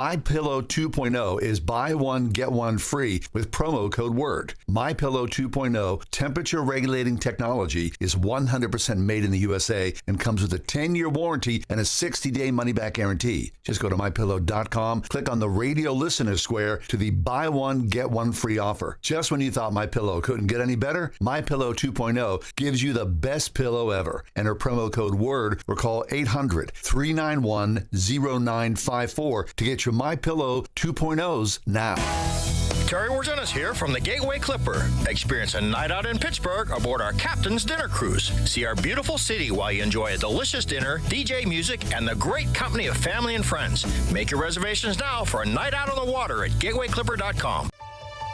MyPillow 2.0 is buy one, get one free with promo code WORD. MyPillow 2.0 temperature regulating technology is 100% made in the USA and comes with a 10-year warranty and a 60-day money-back guarantee. Just go to MyPillow.com, click on the radio listener square to the buy one, get one free offer. Just when you thought MyPillow couldn't get any better, MyPillow 2.0 gives you the best pillow ever. Enter promo code WORD or call 800-391-0954 to get your MyPillow 2.0s now. Terry Warzenis here from the Gateway Clipper. Experience a night out in Pittsburgh aboard our Captain's Dinner Cruise. See our beautiful city while you enjoy a delicious dinner, DJ music, and the great company of family and friends. Make your reservations now for a night out on the water at gatewayclipper.com.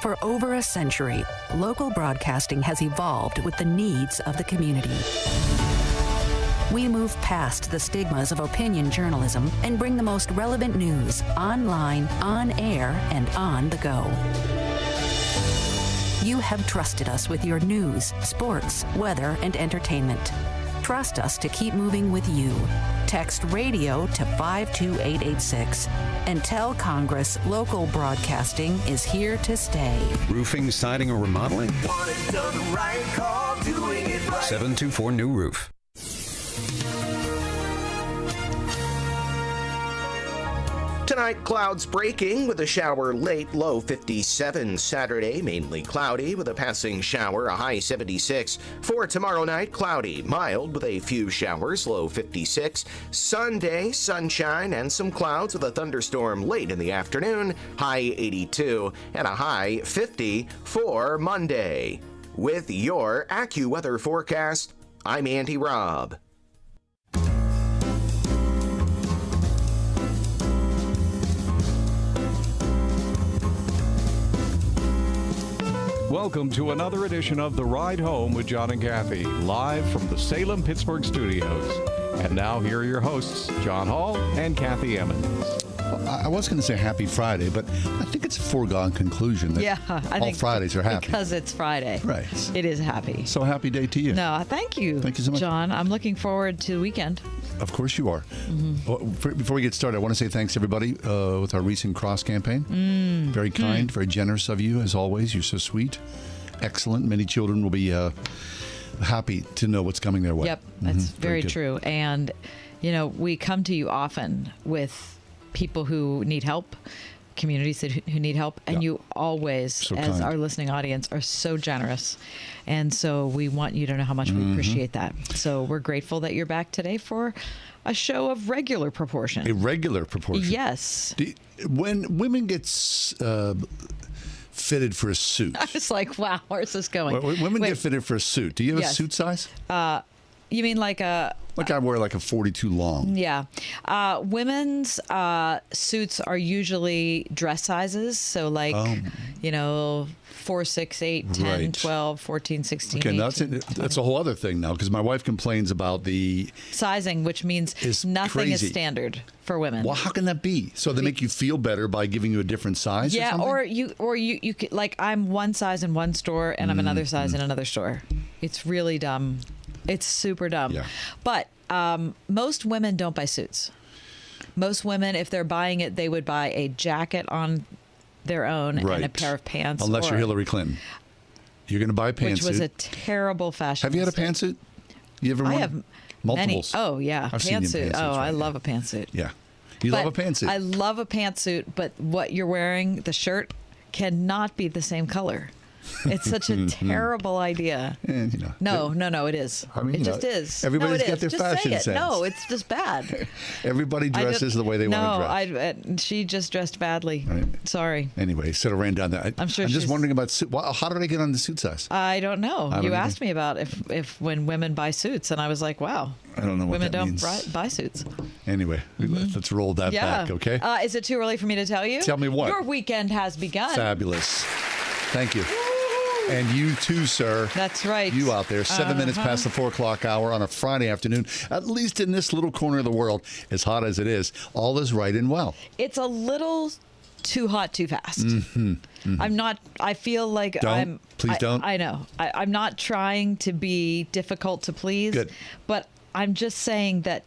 For over a century, local broadcasting has evolved with the needs of the community. We move past the stigmas of opinion journalism and bring the most relevant news online, on air, and on the go. You have trusted us with your news, sports, weather, and entertainment. Trust us to keep moving with you. Text radio to 52886 and tell Congress local broadcasting is here to stay. Roofing, siding, or remodeling? Want it done right, call doing it right. 724 New Roof. Tonight, clouds breaking with a shower late, low 57. Saturday, mainly cloudy with a passing shower, a high 76. For tomorrow night, cloudy, mild with a few showers, low 56. Sunday, sunshine and some clouds with a thunderstorm late in the afternoon, high 82, and a high 50 for Monday. With your AccuWeather forecast, I'm Andy Robb. Welcome to another edition of The Ride Home with John and Kathy, live from the Salem-Pittsburgh studios. And now here are your hosts, John Hall and Kathy Emmons. I was going to say happy Friday, but I think it's a foregone conclusion that I think Fridays are happy. Because it's Friday. Right. It is happy. So happy day to you. No, thank you. Thank you so much. John, I'm looking forward to the weekend. Of course you are. Well, before we get started, I want to say thanks to everybody with our recent cross campaign. Very kind, very generous of you, as always. You're so sweet. Excellent. Many children will be happy to know what's coming their way. Yep, that's very true. And, you know, we come to you often with people who need help, communities who need help, and you always, so as kind. our listening audience, are so generous. And so we want you to know how much we appreciate that. So we're grateful that you're back today for a show of regular proportion. A regular proportion? Yes. When women get fitted for a suit. I was like, wow, where's this going? When women get fitted for a suit, do you have a suit size? You mean like a... Like I wear like a 42 long. Yeah. Women's suits are usually dress sizes. So like, you know, 4, 6, 8, 10, Right. 12, 14, 16, Okay, 18, that's a whole other thing now, because my wife complains about the sizing, which means nothing crazy. is standard for women. Well, how can that be? So they make you feel better by giving you a different size? Yeah, or something? or you could, like, I'm one size in one store and I'm another size in another store. It's really dumb. It's super dumb. Yeah. But most women don't buy suits. Most women, if they're buying it, they would buy a jacket on their own and a pair of pants. Unless you're Hillary Clinton. You're going to buy a pantsuit. Which was a terrible fashion Have you had a mistake. pantsuit? You ever worn? I have multiples. Many. Oh, yeah. I've seen you in Pantsuit. pantsuits, I right, love a pantsuit. Yeah. You But love a pantsuit. I love a pantsuit, but what you're wearing, the shirt, cannot be the same color. It's such a terrible idea. And, you know, No, it is. I mean, it you just know, is. everybody's no, it got is. their Just fashion say it. sense. No, it's just bad. Everybody dresses the way they want to dress. No, she just dressed badly. Right. Sorry. Anyway, sort of ran down that. I'm sure I'm just she's- wondering about suit. How did I get on the suit size? I don't know. I don't You either. asked me about if when women buy suits, and I was like, wow. I don't know what Women that don't means. buy suits. Anyway, let's roll that back, okay? Is it too early for me to tell you? Tell me what? Your weekend has begun. Fabulous. Thank you. And you too, sir. That's right. You out there, 7 minutes past the 4 o'clock hour on a Friday afternoon. At least in this little corner of the world, as hot as it is, all is right and well. It's a little too hot too fast. I'm not, I feel like Please don't. I know. I'm not trying to be difficult to please. Good. But I'm just saying that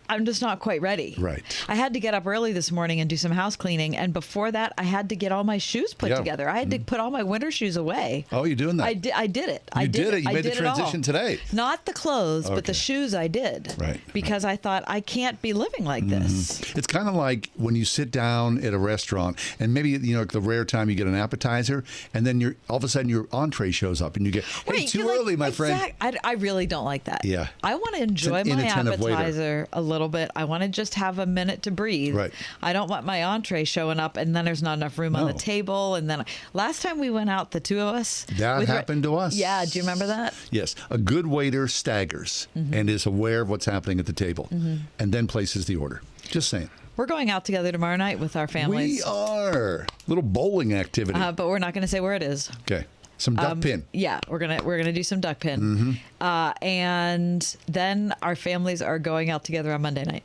I'm just not quite ready. Right. I had to get up early this morning and do some house cleaning, and before that, I had to get all my shoes put together. I had to put all my winter shoes away. Oh, you're doing that? I did it. You did it. You made the transition today. Not the clothes, but the shoes I did. Right. Because I thought, I can't be living like this. It's kind of like when you sit down at a restaurant, and maybe the rare time you get an appetizer, and then all of a sudden your entree shows up, and you get, hey, too early, my friend. I really don't like that. Yeah. I want to enjoy my appetizer a little bit. I want to just have a minute to breathe. Right. I don't want my entree showing up, and then there's not enough room on the table. And then last time we went out, the two of us. That happened to us. Yeah. Do you remember that? Yes. A good waiter staggers and is aware of what's happening at the table, and then places the order. Just saying. We're going out together tomorrow night with our families. We are. Little bowling activity. But we're not going to say where it is. Okay. Some duck pin. Yeah, we're gonna do some duck pin, and then our families are going out together on Monday night.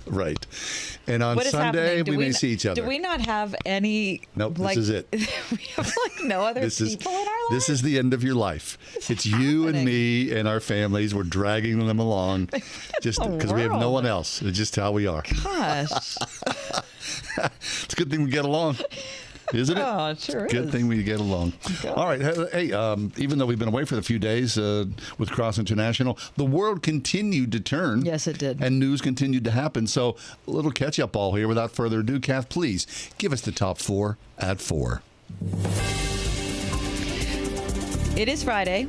Right, and on Sunday we may see each other. Do we not have any? Nope, this is it. We have no other people in our lives. This is the end of your life. It's you and me and our families. We're dragging them along, just because we have no one else. It's just how we are. Gosh, it's a good thing we get along. Isn't it? Oh, it sure is. Good thing we get along. All right. Hey, even though we've been away for a few days with Cross International, the world continued to turn. Yes, it did. And news continued to happen. So a little catch-up all here. Without further ado, Kath, please give us the top 4 at 4. It is Friday,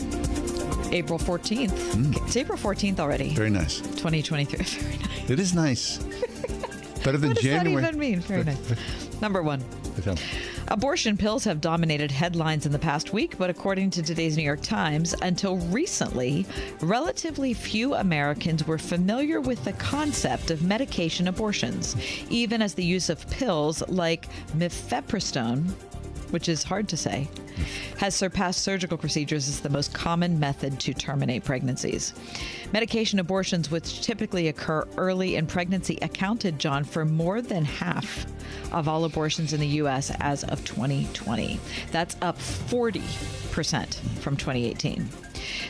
April 14th. It's April 14th already. Very nice. 2023. Very nice. It is nice. Better than what January. What does that even mean? Very nice. Number 1. Abortion pills have dominated headlines in the past week, but according to today's New York Times, until recently, relatively few Americans were familiar with the concept of medication abortions, even as the use of pills like mifepristone, which is hard to say, has surpassed surgical procedures as the most common method to terminate pregnancies. Medication abortions, which typically occur early in pregnancy, accounted, John, for more than half of all abortions in the U.S. as of 2020. That's up 40% from 2018.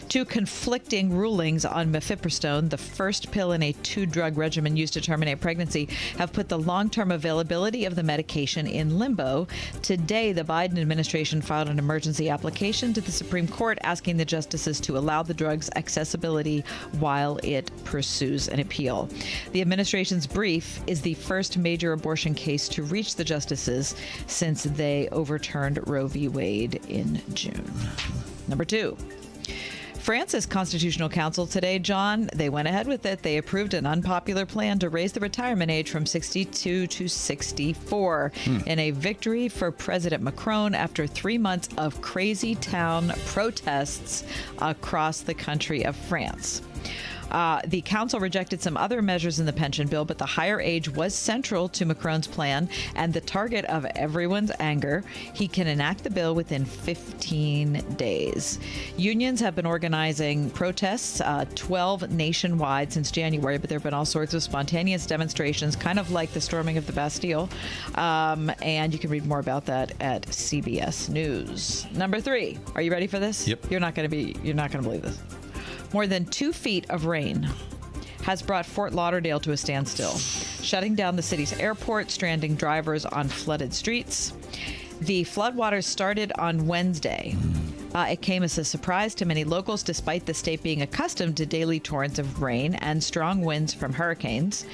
Two conflicting rulings on mifepristone, the first pill in a 2-drug regimen used to terminate pregnancy, have put the long-term availability of the medication in limbo. Today, the Biden administration filed an emergency application to the Supreme Court asking the justices to allow the drug's accessibility while it pursues an appeal. The administration's brief is the first major abortion case to reach the justices since they overturned Roe v. Wade in June. Number 2. France's Constitutional Council today, John, they went ahead with it. They approved an unpopular plan to raise the retirement age from 62 to 64 in a victory for President Macron after 3 months of crazy town protests across the country of France. The council rejected some other measures in the pension bill, but the higher age was central to Macron's plan and the target of everyone's anger. He can enact the bill within 15 days. Unions have been organizing protests, 12 nationwide since January, but there have been all sorts of spontaneous demonstrations, kind of like the storming of the Bastille. And you can read more about that at CBS News. Number 3. Are you ready for this? Yep. You're not going to believe this. More than 2 feet of rain has brought Fort Lauderdale to a standstill, shutting down the city's airport, stranding drivers on flooded streets. The floodwaters started on Wednesday. It came as a surprise to many locals, despite the state being accustomed to daily torrents of rain and strong winds from hurricanes.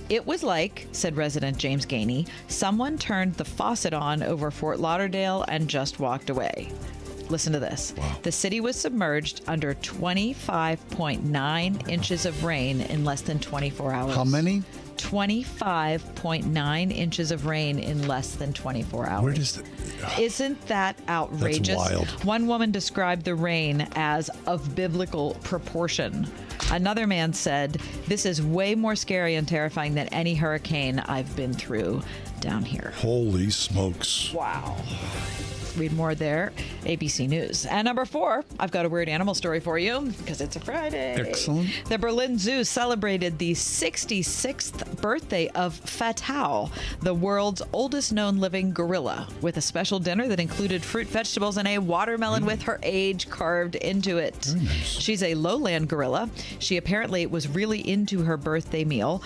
It was like, said resident James Gainey, someone turned the faucet on over Fort Lauderdale and just walked away. Listen to this. Wow. The city was submerged under 25.9 inches of rain in less than 24 hours. How many? 25.9 inches of rain in less than 24 hours. Where does Isn't that outrageous? That's wild. One woman described the rain as of biblical proportion. Another man said, "This is way more scary and terrifying than any hurricane I've been through down here." Holy smokes. Wow. Read more there, ABC News. And number 4, I've got a weird animal story for you because it's a Friday. Excellent. The Berlin Zoo celebrated the 66th birthday of Fatau, the world's oldest known living gorilla, with a special dinner that included fruit, vegetables, and a watermelon with her age carved into it. Very nice. She's a lowland gorilla. She apparently was really into her birthday meal.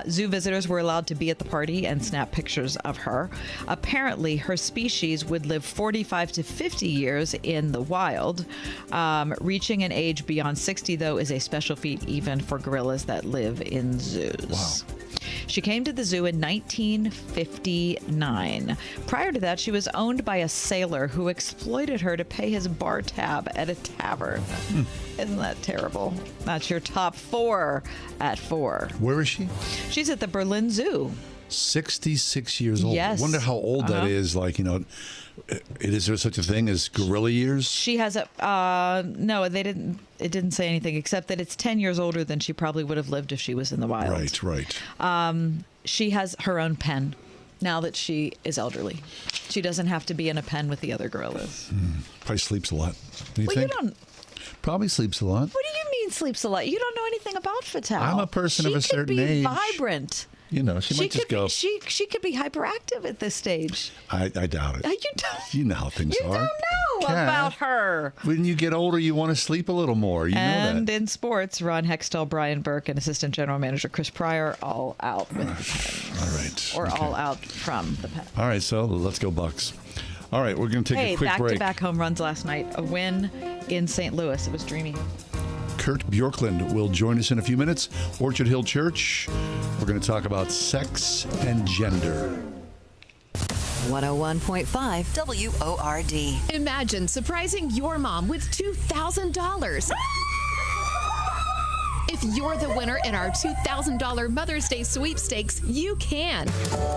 Zoo visitors were allowed to be at the party and snap pictures of her. Apparently, her species would live 45 to 50 years in the wild. Reaching an age beyond 60, though, is a special feat even for gorillas that live in zoos. Wow. She came to the zoo in 1959. Prior to that, she was owned by a sailor who exploited her to pay his bar tab at a tavern. Isn't that terrible? That's your top 4 at 4. Where is she? She's at the Berlin Zoo. 66 years old. Yes. I wonder how old that is. Like, is there such a thing as gorilla years? She has a no, it didn't say anything except that it's 10 years older than she probably would have lived if she was in the wild. Right. She has her own pen now that she is elderly. She doesn't have to be in a pen with the other gorillas. Probably sleeps a lot. Do you Well, think? you don't. Probably sleeps a lot. What do you mean sleeps a lot? You don't know anything about Fatau. I'm a person of a certain age. She could be vibrant. She might just go. She could be hyperactive at this stage. I doubt it. You don't. You know how things You are. don't know Kat, about her. When you get older, you want to sleep a little more. You know And that. in sports, Ron Hextall, Brian Burke, and Assistant General Manager Chris Pryor all out with the Pens. All right. Or Okay. all out from the Pens. All right, so let's go Bucks. All right, we're going to take a quick break. Back-to-back home runs last night. A win in St. Louis. It was dreamy. Kurt Bjorklund will join us in a few minutes. Orchard Hill Church. We're going to talk about sex and gender. 101.5 WORD. Imagine surprising your mom with $2,000. If you're the winner in our $2,000 Mother's Day sweepstakes, you can.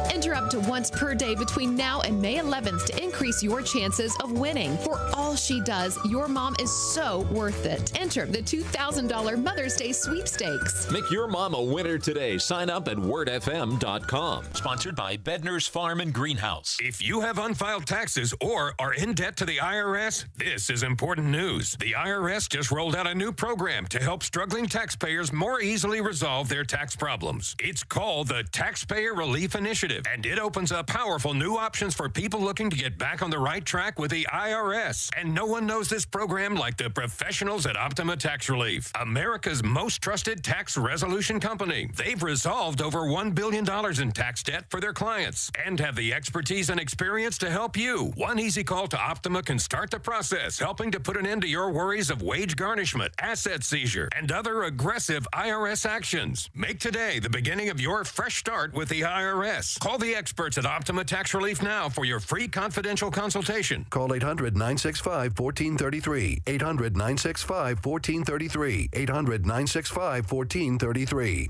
Enter up to once per day between now and May 11th to increase your chances of winning. For all she does, your mom is so worth it. Enter the $2,000 Mother's Day sweepstakes. Make your mom a winner today. Sign up at wordfm.com. Sponsored by Bedner's Farm and Greenhouse. If you have unfiled taxes or are in debt to the IRS, this is important news. The IRS just rolled out a new program to help struggling taxpayers more easily resolve their tax problems. It's called the Taxpayer Relief Initiative, and it opens up powerful new options for people looking to get back on the right track with the IRS. And no one knows this program like the professionals at Optima Tax Relief, America's most trusted tax resolution company. They've resolved over $1 billion in tax debt for their clients and have the expertise and experience to help you. One easy call to Optima can start the process, helping to put an end to your worries of wage garnishment, asset seizure, and other aggressive IRS actions. Make today the beginning of your fresh start with the IRS. Call the experts at Optima Tax Relief now for your free confidential consultation. Call 800-965-1433. 800-965-1433. 800-965-1433.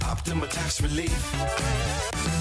Optima Tax Relief.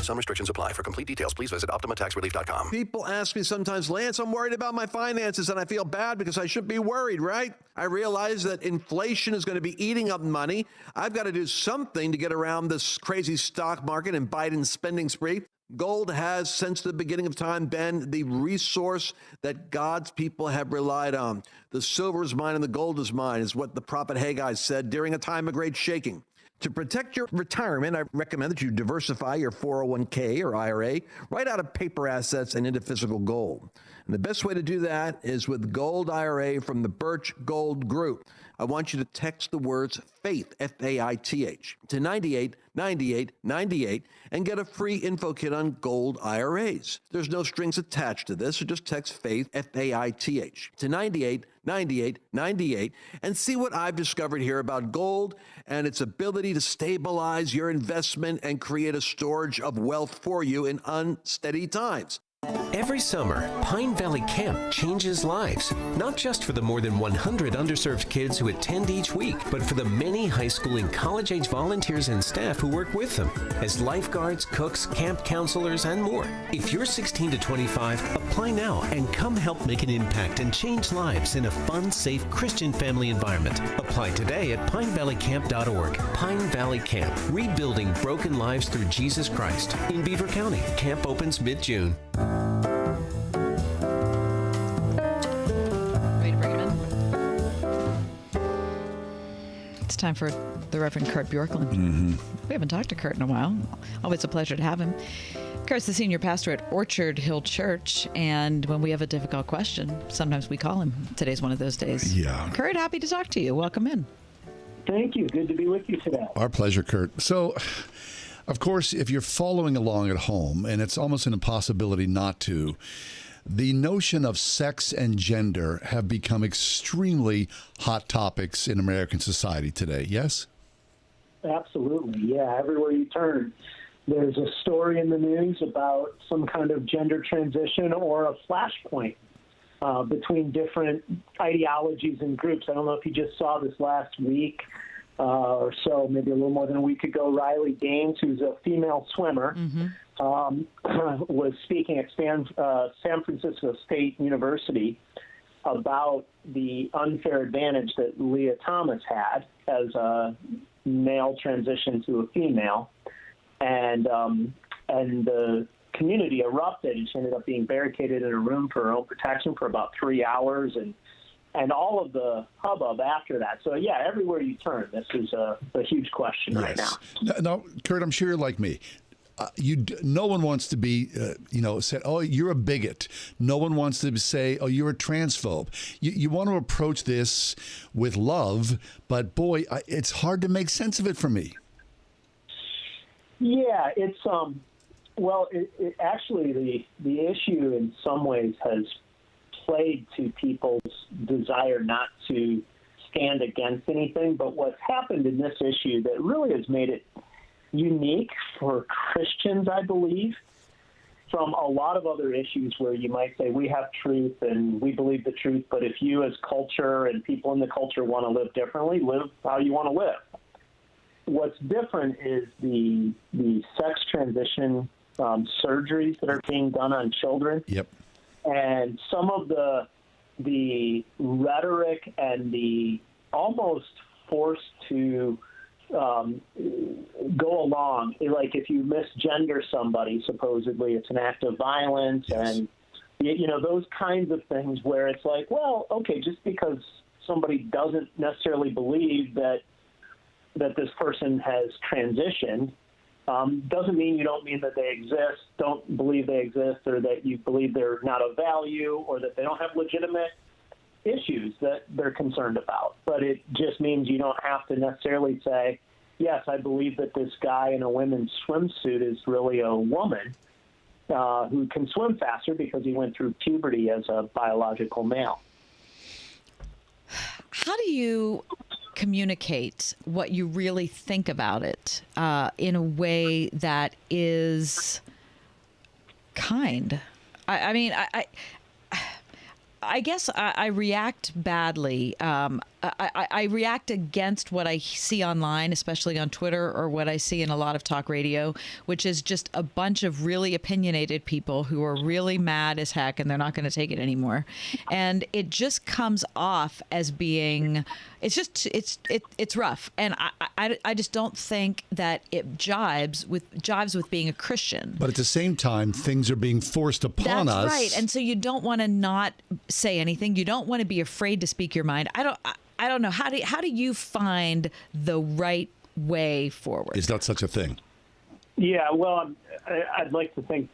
Some restrictions apply. For complete details, please visit OptimaTaxRelief.com. People ask me sometimes, Lance, I'm worried about my finances, and I feel bad because I shouldn't be worried, right? I realize that inflation is going to be eating up money. I've got to do something to get around this crazy stock market and Biden's spending spree. Gold has, since the beginning of time, been the resource that God's people have relied on. The silver is mine and the gold is mine, is what the prophet Haggai said during a time of great shaking. To protect your retirement, I recommend that you diversify your 401k or IRA right out of paper assets and into physical gold. And the best way to do that is with Gold IRA from the Birch Gold Group. I want you to text the words FAITH, F-A-I-T-H, to 989898 and get a free info kit on gold IRAs. There's no strings attached to this, so just text FAITH, F-A-I-T-H, to 989898 and see what I've discovered here about gold and its ability to stabilize your investment and create a storage of wealth for you in unsteady times. Every summer, Pine Valley Camp changes lives, not just for the more than 100 underserved kids who attend each week, but for the many high school and college-age volunteers and staff who work with them as lifeguards, cooks, camp counselors, and more. If you're 16 to 25, apply now and come help make an impact and change lives in a fun, safe Christian family environment. Apply today at pinevalleycamp.org. Pine Valley Camp, rebuilding broken lives through Jesus Christ in Beaver County. Camp opens mid-June. time for the Reverend Kurt Bjorklund. Mm-hmm. We haven't talked to Kurt in a while. Always a pleasure to have him. Kurt's the senior pastor at Orchard Hill Church, and when we have a difficult question, sometimes we call him. Today's one of those days. Yeah. Kurt, happy to talk to you. Welcome in. Thank you. Good to be with you today. Our pleasure, Kurt. So, of course, if you're following along at home, and it's almost an impossibility not to, the notion of sex and gender have become extremely hot topics in American society today, yes? Absolutely, yeah. Everywhere you turn, there's a story in the news about some kind of gender transition or a flashpoint between different ideologies and groups. I don't know if you just saw this last week or so, maybe a little more than a week ago. Riley Gaines, who's a female swimmer, was speaking at San Francisco State University about the unfair advantage that Leah Thomas had as a male transition to a female, and the community erupted, and she ended up being barricaded in a room for her own protection for about 3 hours, and all of the hubbub after that. So, yeah, everywhere you turn, this is a huge question right now. Now, Kurt, I'm sure you're like me. No one wants to be, said, oh, you're a bigot. No one wants to say, oh, you're a transphobe. You want to approach this with love, but boy, it's hard to make sense of it for me. Yeah, it's it actually the issue in some ways has played to people's desire not to stand against anything. But what's happened in this issue that really has made it unique for Christians, I believe, from a lot of other issues where you might say we have truth and we believe the truth, but if you as culture and people in the culture want to live differently, live how you want to live. What's different is the sex transition surgeries that are being done on children. Yep. And some of the rhetoric and the almost forced to go along, like if you misgender somebody, supposedly it's an act of violence, and those kinds of things where it's like, well, okay, just because somebody doesn't necessarily believe that this person has transitioned doesn't mean you don't mean that they exist, don't believe they exist, or that you believe they're not of value, or that they don't have legitimate issues that they're concerned about. But it just means you don't have to necessarily say, yes, I believe that this guy in a women's swimsuit is really a woman who can swim faster because he went through puberty as a biological male. How do you communicate what you really think about it in a way that is kind? I guess I react badly. I react against what I see online, especially on Twitter, or what I see in a lot of talk radio, which is just a bunch of really opinionated people who are really mad as heck and they're not going to take it anymore. And it just comes off as being, it's rough. And I just don't think that it jives with being a Christian. But at the same time, things are being forced upon us. That's right. And so you don't want to not say anything. You don't want to be afraid to speak your mind. I don't know. How do you find the right way forward? Is not such a thing. Yeah, well, I'd like to think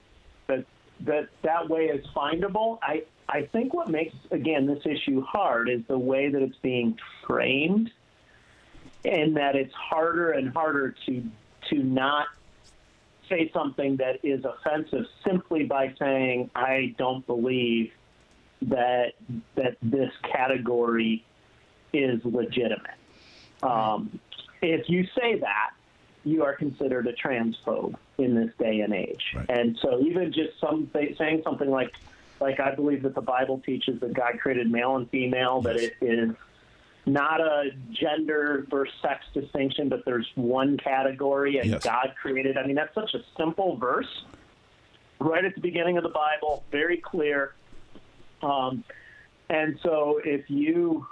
that way is findable. I think what makes, again, this issue hard is the way that it's being framed, and that it's harder and harder to not say something that is offensive simply by saying, I don't believe that this category is legitimate. If you say that, you are considered a transphobe in this day and age. Right. And so even just saying something like I believe that the Bible teaches that God created male and female, that it is not a gender versus sex distinction, but there's one category and God created. I mean, that's such a simple verse right at the beginning of the Bible, very clear. And so if you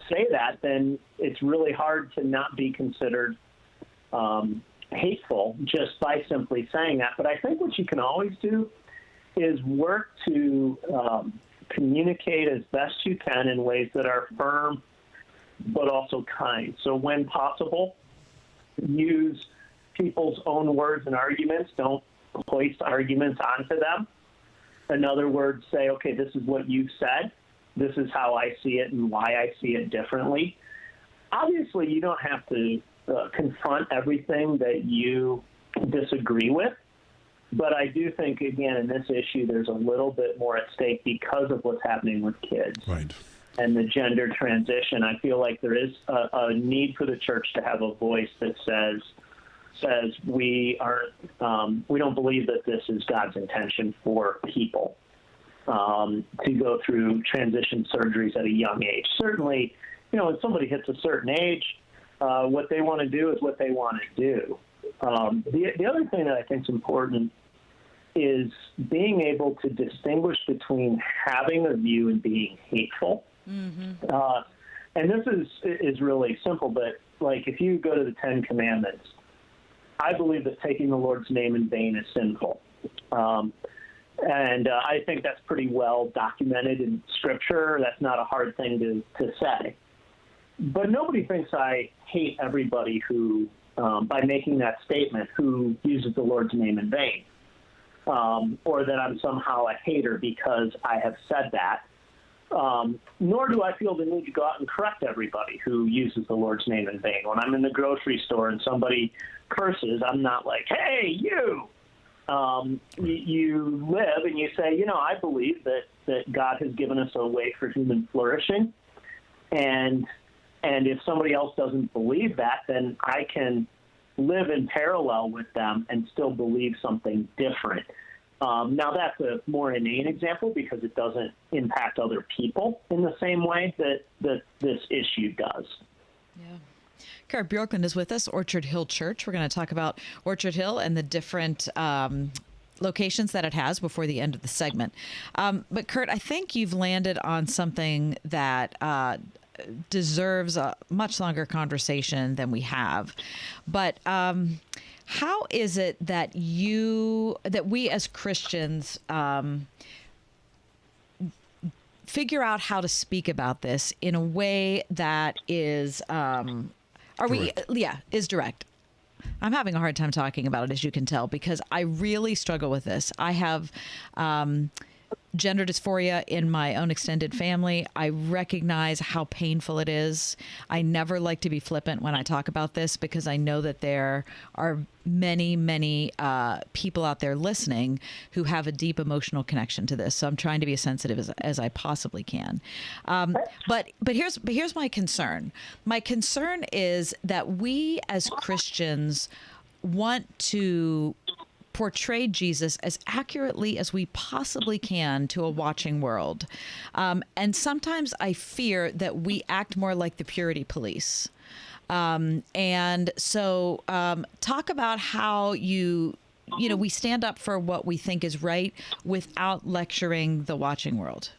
say that, then it's really hard to not be considered hateful just by simply saying that. But I think what you can always do is work to communicate as best you can in ways that are firm but also kind. So when possible, use people's own words and arguments. Don't hoist arguments onto them. In other words, say, okay, this is what you've said. This is how I see it and why I see it differently. Obviously, you don't have to confront everything that you disagree with. But I do think, again, in this issue, there's a little bit more at stake because of what's happening with kids. Right. And the gender transition. I feel like there is a need for the church to have a voice that says we don't believe that this is God's intention for people to go through transition surgeries at a young age. Certainly, when somebody hits a certain age, what they want to do is what they want to do. The other thing that I think is important is being able to distinguish between having a view and being hateful. Mm-hmm. And this is really simple, but like if you go to the Ten Commandments, I believe that taking the Lord's name in vain is sinful. And I think that's pretty well documented in Scripture. That's not a hard thing to say. But nobody thinks I hate everybody who, by making that statement, who uses the Lord's name in vain, or that I'm somehow a hater because I have said that. Nor do I feel the need to go out and correct everybody who uses the Lord's name in vain. When I'm in the grocery store and somebody curses, I'm not like, hey, you. You live and you say, I believe that God has given us a way for human flourishing. And if somebody else doesn't believe that, then I can live in parallel with them and still believe something different. Now, that's a more inane example because it doesn't impact other people in the same way that this issue does. Yeah. Kara Bjorklund is with us, Orchard Hill Church. We're going to talk about Orchard Hill and the different locations that it has before the end of the segment. But Kurt, I think you've landed on something that deserves a much longer conversation than we have. But how is it that we as Christians figure out how to speak about this in a way that is is direct? I'm having a hard time talking about it, as you can tell, because I really struggle with this. I have gender dysphoria in my own extended family. I recognize how painful it is. I never like to be flippant when I talk about this because I know that there are many, many people out there listening who have a deep emotional connection to this. So I'm trying to be as sensitive as I possibly can. But here's my concern. My concern is that we as Christians want to portray Jesus as accurately as we possibly can to a watching world. And sometimes I fear that we act more like the purity police. And so talk about how we stand up for what we think is right without lecturing the watching world.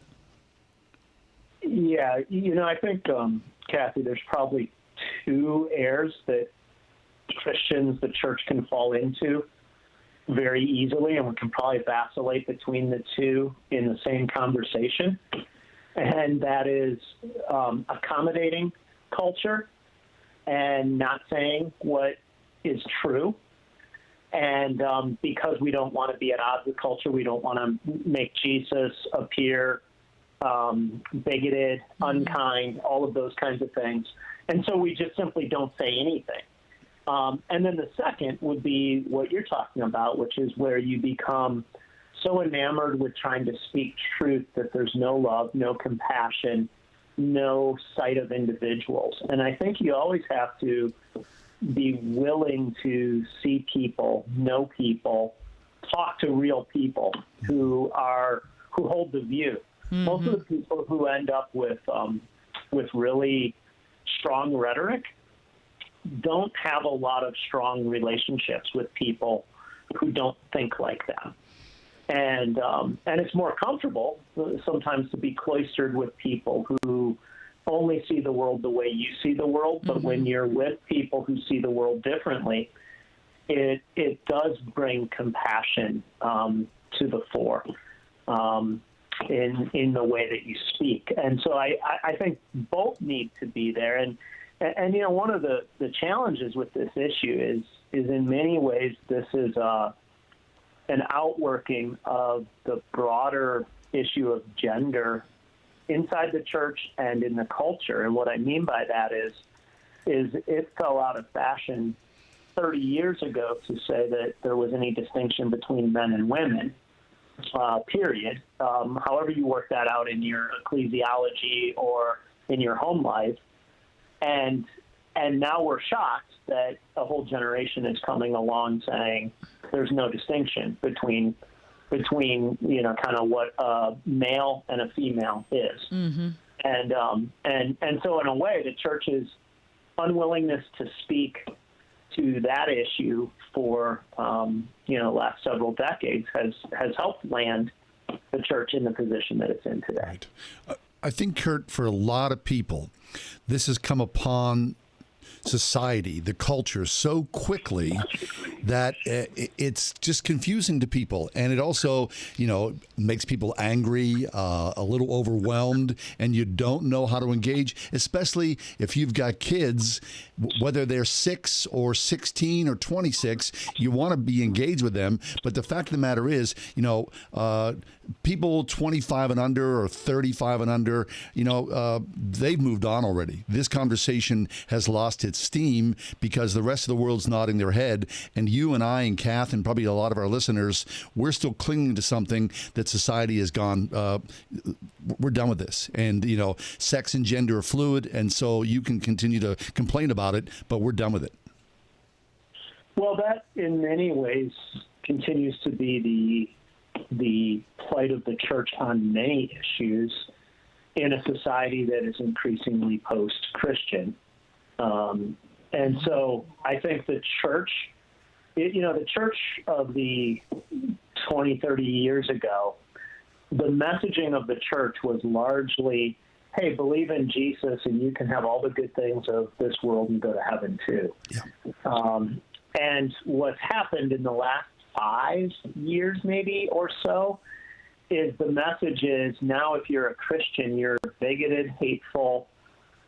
Yeah, I think, Kathy, there's probably two errors that Christians, the church, can fall into very easily, and we can probably vacillate between the two in the same conversation. And that is accommodating culture and not saying what is true. And because we don't want to be at odds with culture, we don't want to make Jesus appear bigoted, unkind, all of those kinds of things. And so we just simply don't say anything. And then the second would be what you're talking about, which is where you become so enamored with trying to speak truth that there's no love, no compassion, no sight of individuals. And I think you always have to be willing to see people, know people, talk to real people who hold the view. Mm-hmm. Most of the people who end up with really strong rhetoric don't have a lot of strong relationships with people who don't think like them. And it's more comfortable sometimes to be cloistered with people who only see the world the way you see the world. But when you're with people who see the world differently, it does bring compassion to the fore. in the way that you speak. And so I think both need to be there. And you know, one of the challenges with this issue is in many ways this is an outworking of the broader issue of gender inside the church and in the culture. And what I mean by that is it fell out of fashion 30 years ago to say that there was any distinction between men and women, period. However you work that out in your ecclesiology or in your home life. And now we're shocked that a whole generation is coming along saying there's no distinction between you know, kind of what a male and a female is. Mm-hmm. And so in a way, the church's unwillingness to speak to that issue for you know, last several decades has helped land the church in the position that it's in today. Right. I think, Kurt, for a lot of people, this has come upon society, the culture, so quickly that it's just confusing to people. And it also, you know, makes people angry, a little overwhelmed, and you don't know how to engage, especially if you've got kids, whether they're 6 or 16 or 26, you want to be engaged with them. But the fact of the matter is, you know, people 25 and under or 35 and under, you know, they've moved on already. This conversation has lost its steam because the rest of the world's nodding their head. And you and I and Kath and probably a lot of our listeners, we're still clinging to something that society has gone, we're done with this. And, you know, sex and gender are fluid. And so you can continue to complain about it, but we're done with it. Well, that in many ways continues to be the plight of the church on many issues in a society that is increasingly post-Christian. And so I think the church, you know, the church of the 20, 30 years ago, the messaging of the church was largely, hey, believe in Jesus and you can have all the good things of this world and go to heaven too. Yeah. And what's happened in the last 5 years maybe or so is the message is now if you're a Christian, you're bigoted, hateful,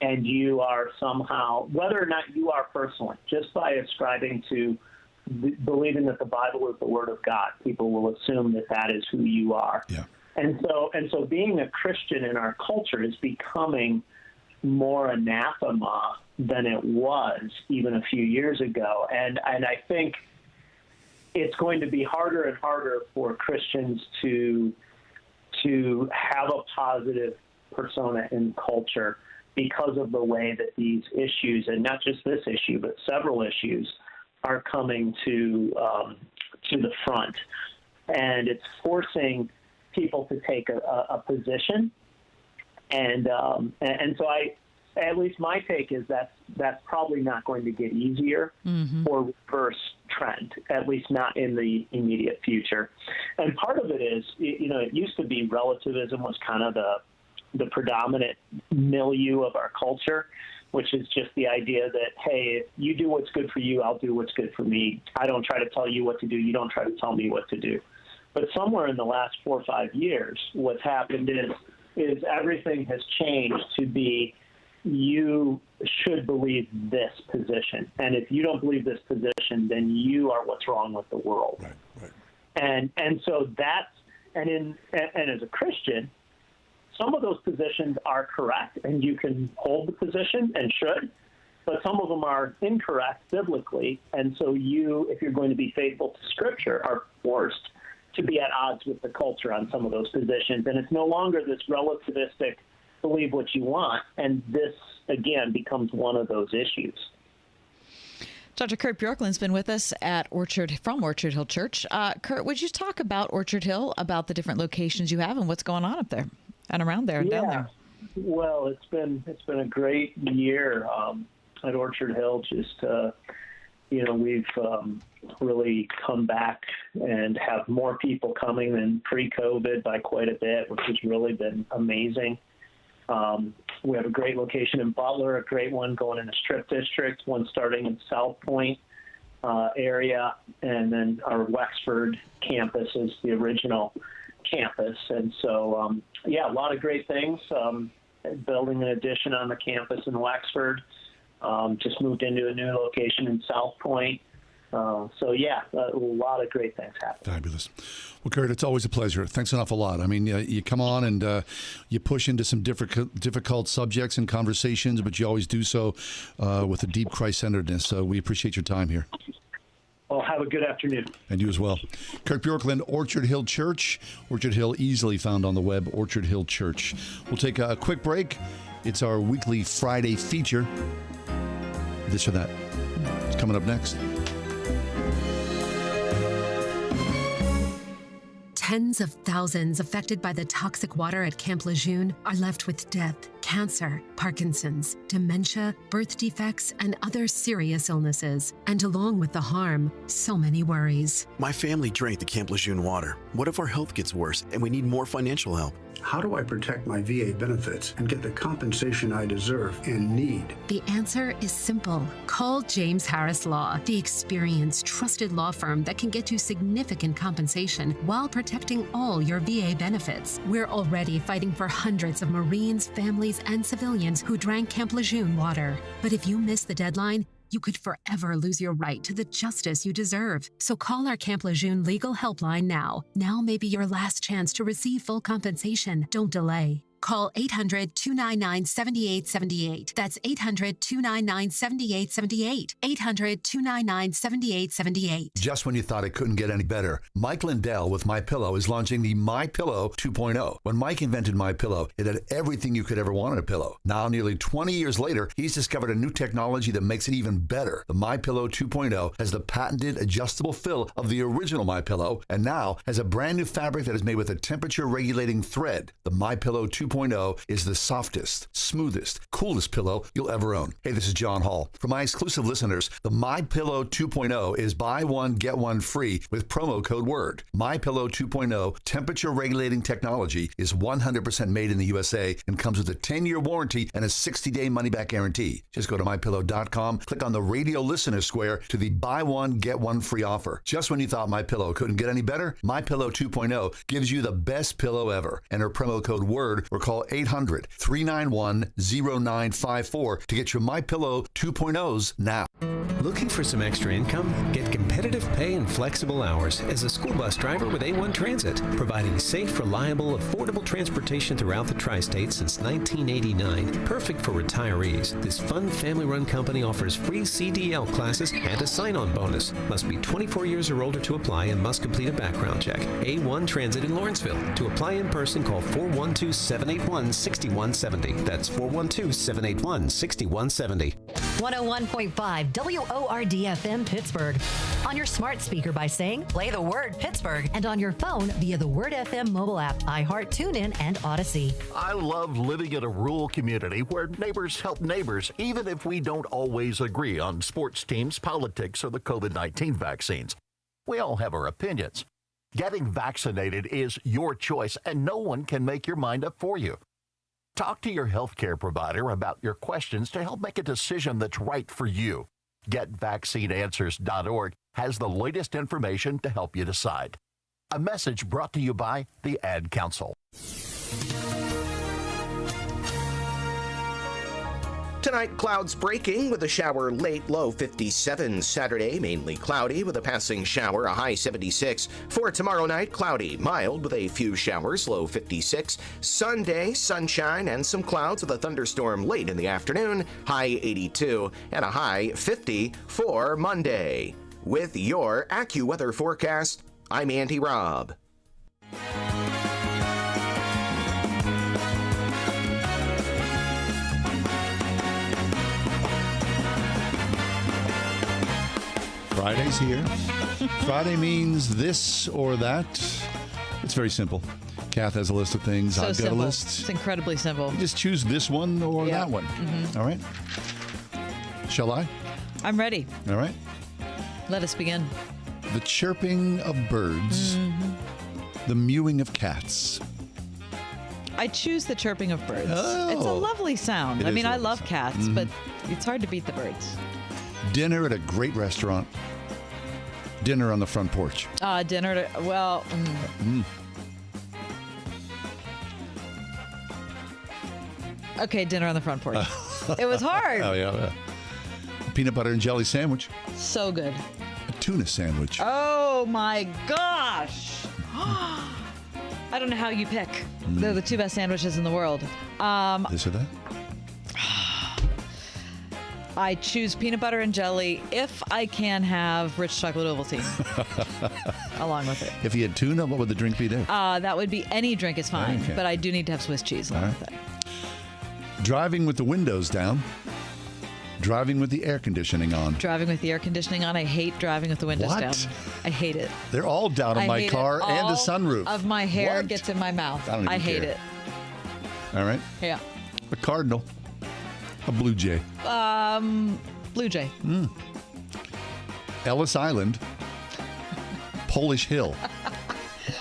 and you are somehow, whether or not you are personally, just by ascribing to believing that the Bible is the Word of God, people will assume that that is who you are. Yeah. And so being a Christian in our culture is becoming more anathema than it was even a few years ago. And I think it's going to be harder and harder for Christians to have a positive persona in culture because of the way that these issues, and not just this issue, but several issues, are coming to the front. And it's forcing people to take a position. And so at least my take is that's probably not going to get easier or reverse trend, at least not in the immediate future. And part of it is, you know, it used to be relativism was kind of the predominant milieu of our culture, which is just the idea that, hey, if you do what's good for you, I'll do what's good for me. I don't try to tell you what to do. You don't try to tell me what to do. But somewhere in the last 4 or 5 years, what's happened is everything has changed to be you should believe this position. And if you don't believe this position, then you are what's wrong with the world. Right. And so that's, and as a Christian, some of those positions are correct, and you can hold the position and should, but some of them are incorrect biblically. And so you, if you're going to be faithful to Scripture, are forced to be at odds with the culture on some of those positions. And it's no longer this relativistic, believe what you want, and this, again, becomes one of those issues. Dr. Kurt Bjorklund's been with us from Orchard Hill Church. Kurt, would you talk about Orchard Hill, about the different locations you have and what's going on up there and around there and down there? Well, it's been a great year at Orchard Hill. Just we've really come back and have more people coming than pre-COVID by quite a bit, which has really been amazing. We have a great location in Butler, a great one going in the Strip District, one starting in South Point area, and then our Wexford campus is the original campus. And so, a lot of great things. Building an addition on the campus in Wexford. Just moved into a new location in South Point. A lot of great things happening. Fabulous. Well, Kurt, it's always a pleasure. Thanks an awful lot. I mean, you come on and you push into some difficult subjects and conversations, but you always do so with a deep Christ-centeredness. So we appreciate your time here. Well, have a good afternoon. And you as well. Kurt Bjorklund, Orchard Hill Church. Orchard Hill, easily found on the web, Orchard Hill Church. We'll take a quick break. It's our weekly Friday feature. This or that. It's coming up next. Tens of thousands affected by the toxic water at Camp Lejeune are left with death, cancer, Parkinson's, dementia, birth defects, and other serious illnesses. And along with the harm, so many worries. My family drank the Camp Lejeune water. What if our health gets worse and we need more financial help? How do I protect my VA benefits and get the compensation I deserve and need? The answer is simple. Call James Harris Law, the experienced, trusted law firm that can get you significant compensation while protecting all your VA benefits. We're already fighting for hundreds of Marines, families, and civilians who drank Camp Lejeune water. But if you miss the deadline, you could forever lose your right to the justice you deserve. So call our Camp Lejeune legal helpline now. Now may be your last chance to receive full compensation. Don't delay. Call 800-299-7878. That's 800-299-7878. 800-299-7878. Just when you thought it couldn't get any better, Mike Lindell with MyPillow is launching the MyPillow 2.0. When Mike invented MyPillow, it had everything you could ever want in a pillow. Now, nearly 20 years later, he's discovered a new technology that makes it even better. The MyPillow 2.0 has the patented adjustable fill of the original MyPillow, and now has a brand new fabric that is made with a temperature-regulating thread. The MyPillow 2.0 is the softest, smoothest, coolest pillow you'll ever own. Hey, this is John Hall. For my exclusive listeners, the MyPillow 2.0 is buy one, get one free with promo code WORD. MyPillow 2.0 temperature-regulating technology is 100% made in the USA and comes with a 10-year warranty and a 60-day money-back guarantee. Just go to MyPillow.com, click on the radio listener square to the buy one, get one free offer. Just when you thought MyPillow couldn't get any better, MyPillow 2.0 gives you the best pillow ever. Enter promo code WORD or call 800-391-0954 to get your MyPillow 2.0s now. Looking for some extra income? Get competitive pay and flexible hours as a school bus driver with A1 Transit, providing safe, reliable, affordable transportation throughout the tri-state since 1989. Perfect for retirees, this fun family-run company offers free CDL classes and a sign-on bonus. Must be 24 years or older to apply and must complete a background check. A1 Transit in Lawrenceville. To apply in person, call 412-781-6170. That's 412-781-6170. 101.5 WORD-FM Pittsburgh. On your smart speaker by saying, play the word Pittsburgh. And on your phone via the Word FM mobile app, iHeart, TuneIn, and Odyssey. I love living in a rural community where neighbors help neighbors, even if we don't always agree on sports teams, politics, or the COVID-19 vaccines. We all have our opinions. Getting vaccinated is your choice, and no one can make your mind up for you. Talk to your healthcare provider about your questions to help make a decision that's right for you. GetVaccineAnswers.org has the latest information to help you decide. A message brought to you by the Ad Council. Tonight, clouds breaking with a shower late, low 57. Saturday, mainly cloudy with a passing shower, a high 76. For tomorrow night, cloudy, mild with a few showers, low 56. Sunday, sunshine and some clouds with a thunderstorm late in the afternoon, high 82, and a high 50 for Monday. With your AccuWeather forecast, I'm Andy Robb. Friday's here. Friday means this or that. It's very simple. Kath has a list of things. So I've got simple. a list. It's incredibly simple. You just choose this one or that one. Mm-hmm. All right. Shall I? I'm ready. All right. Let us begin. The chirping of birds. Mm-hmm. The mewing of cats. I choose the chirping of birds. Oh. It's a lovely sound. It I is mean, a I lovely love sound. cats, Mhm. but it's hard to beat the birds. Dinner at a great restaurant. Dinner on the front porch. Dinner, Okay, dinner on the front porch. It was hard. Oh, yeah. Peanut butter and jelly sandwich. So good. A tuna sandwich. Oh, my gosh. I don't know how you pick. They're the two best sandwiches in the world. This or that? I choose peanut butter and jelly if I can have rich chocolate Ovaltine along with it. If you had tuna, what would the drink be there? That would be any drink is fine, Okay. but I do need to have Swiss cheese along with it. Driving with the windows down. Driving with the air conditioning on. Driving with the air conditioning on. I hate driving with the windows What? down. I hate it. They're all down on I my hate car it. and the All sunroof. of my hair What? gets in my mouth. I don't even hate care. it. All right. Yeah. A cardinal. A blue jay. Blue jay. Ellis Island. Polish Hill.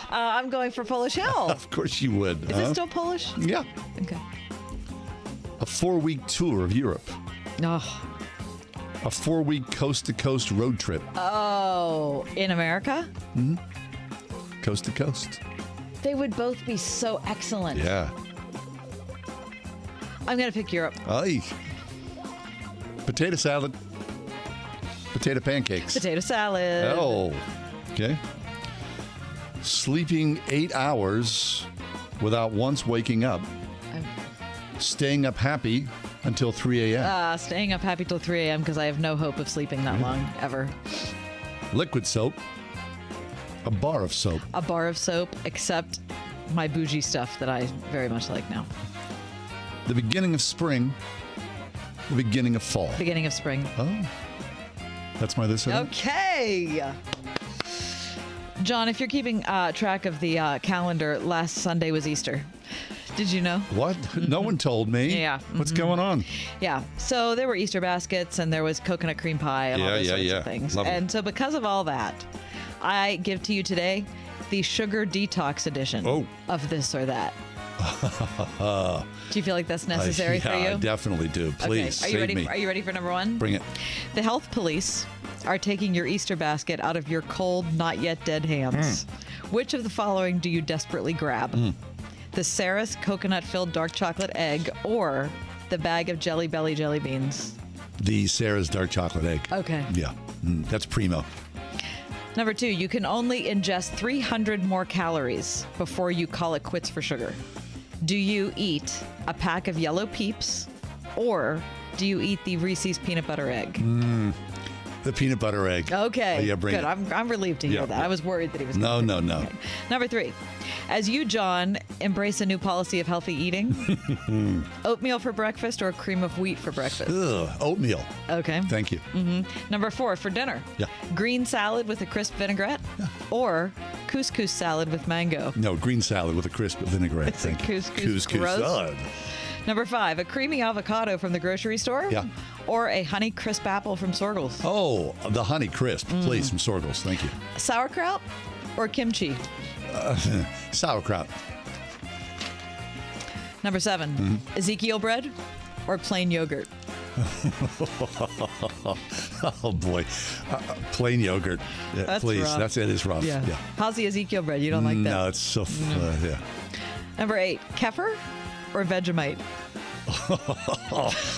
I'm going for Polish Hill. Of course you would. Is it still Polish? Yeah. Okay. A 4-week tour of Europe. Oh. A 4-week coast-to-coast road trip. Oh, in America? Coast to coast. They would both be so excellent. Yeah. I'm going to pick Europe. Aye. Potato salad. Potato pancakes. Potato salad. Oh. Okay. Sleeping 8 hours without once waking up. Staying up happy until 3 a.m. Staying up happy till 3 a.m. because I have no hope of sleeping that long ever. Liquid soap. A bar of soap. A bar of soap, except my bougie stuff that I very much like now. The beginning of spring. The beginning of fall. Beginning of spring. Oh. That's my this or that? Okay. John, if you're keeping track of the calendar, last Sunday was Easter. Did you know? What? No one told me. Yeah. What's going on? Yeah. So there were Easter baskets and there was coconut cream pie and all those sorts of things. Lovely. And so because of all that, I give to you today the sugar detox edition of this or that. Do you feel like that's necessary for you? I definitely do. Please, okay. Are you save ready? me. Are you ready for number one? Bring it. The health police are taking your Easter basket out of your cold, not yet dead hands. Which of the following do you desperately grab? The Sarah's coconut-filled dark chocolate egg or the bag of Jelly Belly jelly beans? The Sarah's dark chocolate egg. Okay. Yeah. That's primo. Number two, you can only ingest 300 more calories before you call it quits for sugar. Do you eat a pack of yellow Peeps or do you eat the Reese's peanut butter egg? The peanut butter egg. Okay. Oh, yeah, bring Good. it. I'm relieved to hear that. I was worried that he was No. Number three, as you, John, embrace a new policy of healthy eating, oatmeal for breakfast or cream of wheat for breakfast? Ugh, oatmeal. Okay. Thank you. Number four, for dinner, Yeah. green salad with a crisp vinaigrette or couscous salad with mango? No, green salad with a crisp vinaigrette. It's a Thank you. couscous roast. salad. Number five, a creamy avocado from the grocery store Yeah. or a honey crisp apple from Sorgles? Oh, the honey crisp, please, from Sorgles. Thank you. Sauerkraut or kimchi? Sauerkraut. Number seven, Ezekiel bread or plain yogurt? Oh, boy. Plain yogurt. Yeah, That's please. rough. It is rough. Yeah. How's the Ezekiel bread? You don't like that? No, it's so, yeah. Number eight, kefir or Vegemite?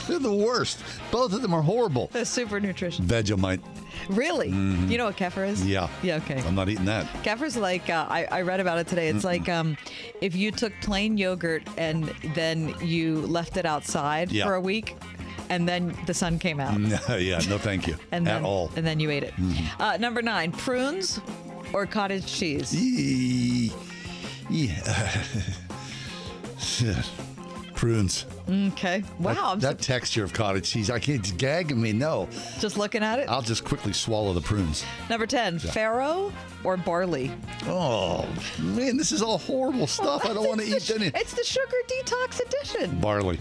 They're the worst. Both of them are horrible. That's super nutritious. Vegemite. Really? You know what kefir is? Yeah. Yeah, okay. I'm not eating that. Kefir's like, I read about it today. It's like if you took plain yogurt and then you left it outside Yeah. for a week and then the sun came out. No, thank you. And then, At all. And then you ate it. Number nine, prunes or cottage cheese? Prunes. Okay. Wow. That texture of cottage cheese, I can't, it's gagging me. No. Just looking at it? I'll just quickly swallow the prunes. Number 10, farro or barley? Oh, man, this is all horrible stuff. I don't want to eat any. It's the sugar detox edition. Barley.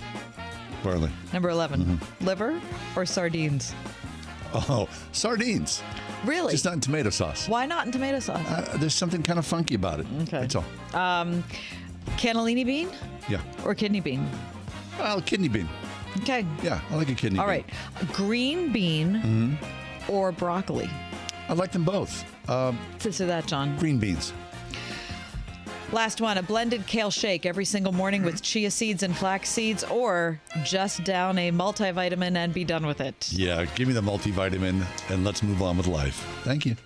Number 11, liver or sardines? Oh, sardines. Really? Just not in tomato sauce. Why not in tomato sauce? There's something kind of funky about it. Okay. That's all. Cannellini bean Yeah. or kidney bean? Well, kidney bean. Okay. Yeah, I like a kidney All bean. right. Green bean or broccoli? I like them both. This or that, John? Green beans. Last one, a blended kale shake every single morning with chia seeds and flax seeds, or just down a multivitamin and be done with it. Yeah, give me the multivitamin and let's move on with life. Thank you.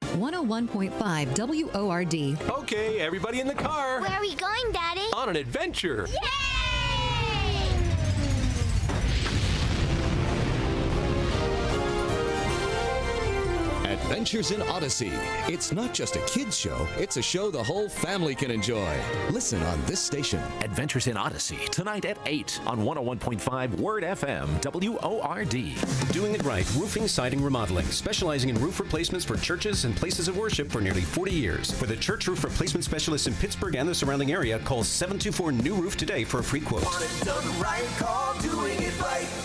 101.5 WORD. Okay, everybody in the car. Where are we going, Daddy? On an adventure. Yay! Adventures in Odyssey. It's not just a kid's show, it's a show the whole family can enjoy. Listen on this station. Adventures in Odyssey, tonight at 8 on 101.5 Word FM, WORD. Doing it right, roofing, siding, remodeling, specializing in roof replacements for churches and places of worship for nearly 40 years. For the church roof replacement specialist in Pittsburgh and the surrounding area, call 724-NEW-ROOF today for a free quote.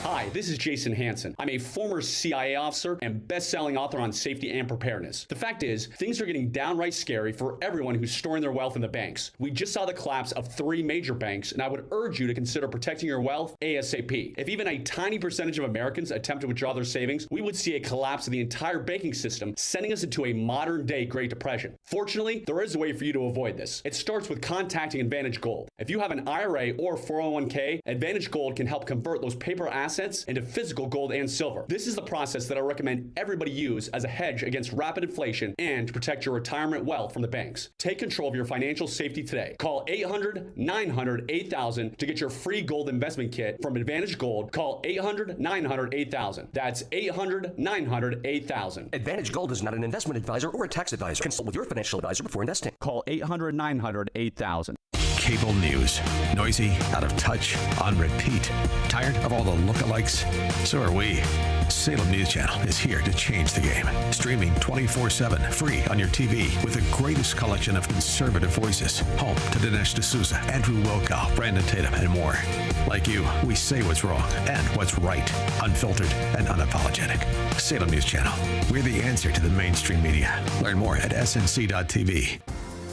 Hi, this is Jason Hansen. I'm a former CIA officer and best-selling author on safety and preparedness. The fact is, things are getting downright scary for everyone who's storing their wealth in the banks. We just saw the collapse of 3 major banks, and I would urge you to consider protecting your wealth ASAP. If even a tiny percentage of Americans attempt to withdraw their savings, we would see a collapse of the entire banking system, sending us into a modern-day Great Depression. Fortunately, there is a way for you to avoid this. It starts with contacting Advantage Gold. If you have an IRA or 401k, Advantage Gold can help convert those paper assets into physical gold and silver. This is the process that I recommend everybody use as a hedge against rapid inflation and to protect your retirement wealth from the banks. Take control of your financial safety today. Call 800-900-8000 to get your free gold investment kit from Advantage Gold. Call 800-900-8000. That's 800-900-8000. Advantage Gold is not an investment advisor or a tax advisor. Consult with your financial advisor before investing. Call 800-900-8000. Cable news. Noisy, out of touch, on repeat. Tired of all the lookalikes? So are we. Salem News Channel is here to change the game. Streaming 24/7, free on your TV with the greatest collection of conservative voices. Home to Dinesh D'Souza, Andrew Wilkow, Brandon Tatum, and more. Like you, we say what's wrong and what's right. Unfiltered and unapologetic. Salem News Channel. We're the answer to the mainstream media. Learn more at snc.tv.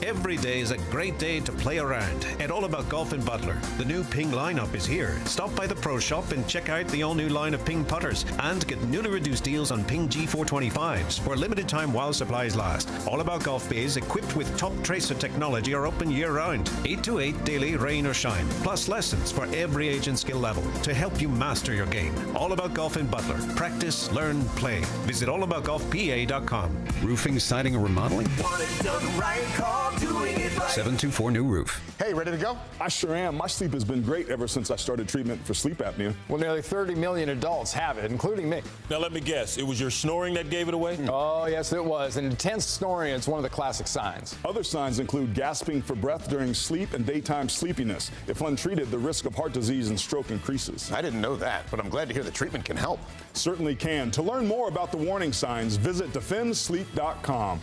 Every day is a great day to play around at All About Golf in Butler. The new Ping lineup is here. Stop by the Pro Shop and check out the all-new line of Ping putters and get newly reduced deals on Ping G425s for a limited time while supplies last. All About Golf bays equipped with top tracer technology are open year-round. 8 to 8 daily, rain or shine. Plus lessons for every age and skill level to help you master your game. All About Golf in Butler. Practice, learn, play. Visit allaboutgolfpa.com. Roofing, siding, or remodeling? Want it done right, call doing it right. 724-NEW-ROOF. Hey, ready to go? I sure am. My sleep has been great ever since I started treatment for sleep apnea. Well, nearly 30 million adults have it, including me. Now, let me guess. It was your snoring that gave it away? Oh, yes, it was. And intense snoring is one of the classic signs. Other signs include gasping for breath during sleep and daytime sleepiness. If untreated, the risk of heart disease and stroke increases. I didn't know that, but I'm glad to hear the treatment can help. Certainly can. To learn more about the warning signs, visit defendsleep.com.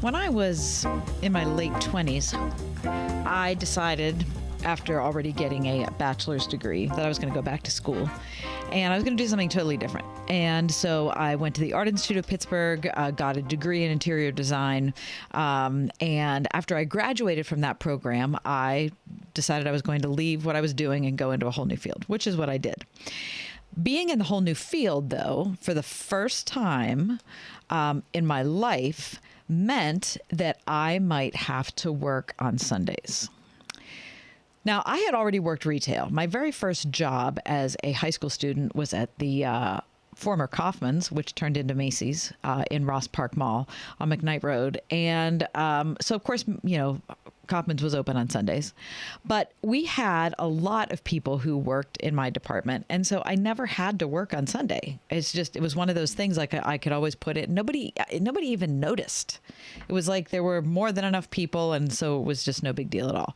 When I was in my late 20s, I decided, after already getting a bachelor's degree, that I was going to go back to school. And I was going to do something totally different. And so I went to the Art Institute of Pittsburgh, got a degree in interior design. And after I graduated from that program, I decided I was going to leave what I was doing and go into a whole new field, which is what I did. Being in the whole new field, though, for the first time in my life, meant that I might have to work on Sundays. Now, I had already worked retail. My very first job as a high school student was at the former Kaufman's, which turned into Macy's in Ross Park Mall on McKnight Road. And so, of course, you know, Kaufman's was open on Sundays. But we had a lot of people who worked in my department. And so I never had to work on Sunday. It's just, it was one of those things like I could always put it. Nobody even noticed. It was like there were more than enough people. And so it was just no big deal at all.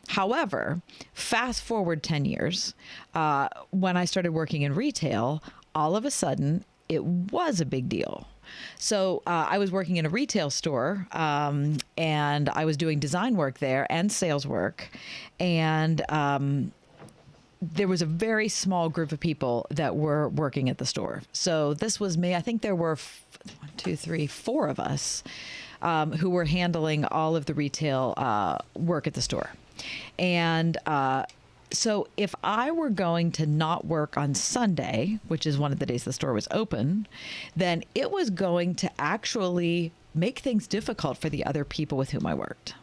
However, fast forward 10 years, when I started working in retail, all of a sudden it was a big deal. So I was working in a retail store and I was doing design work there and sales work. And there was a very small group of people that were working at the store. So this was me. I think there were 4 of us who were handling all of the retail work at the store. And So if I were going to not work on Sunday, which is one of the days the store was open, then it was going to actually make things difficult for the other people with whom I worked.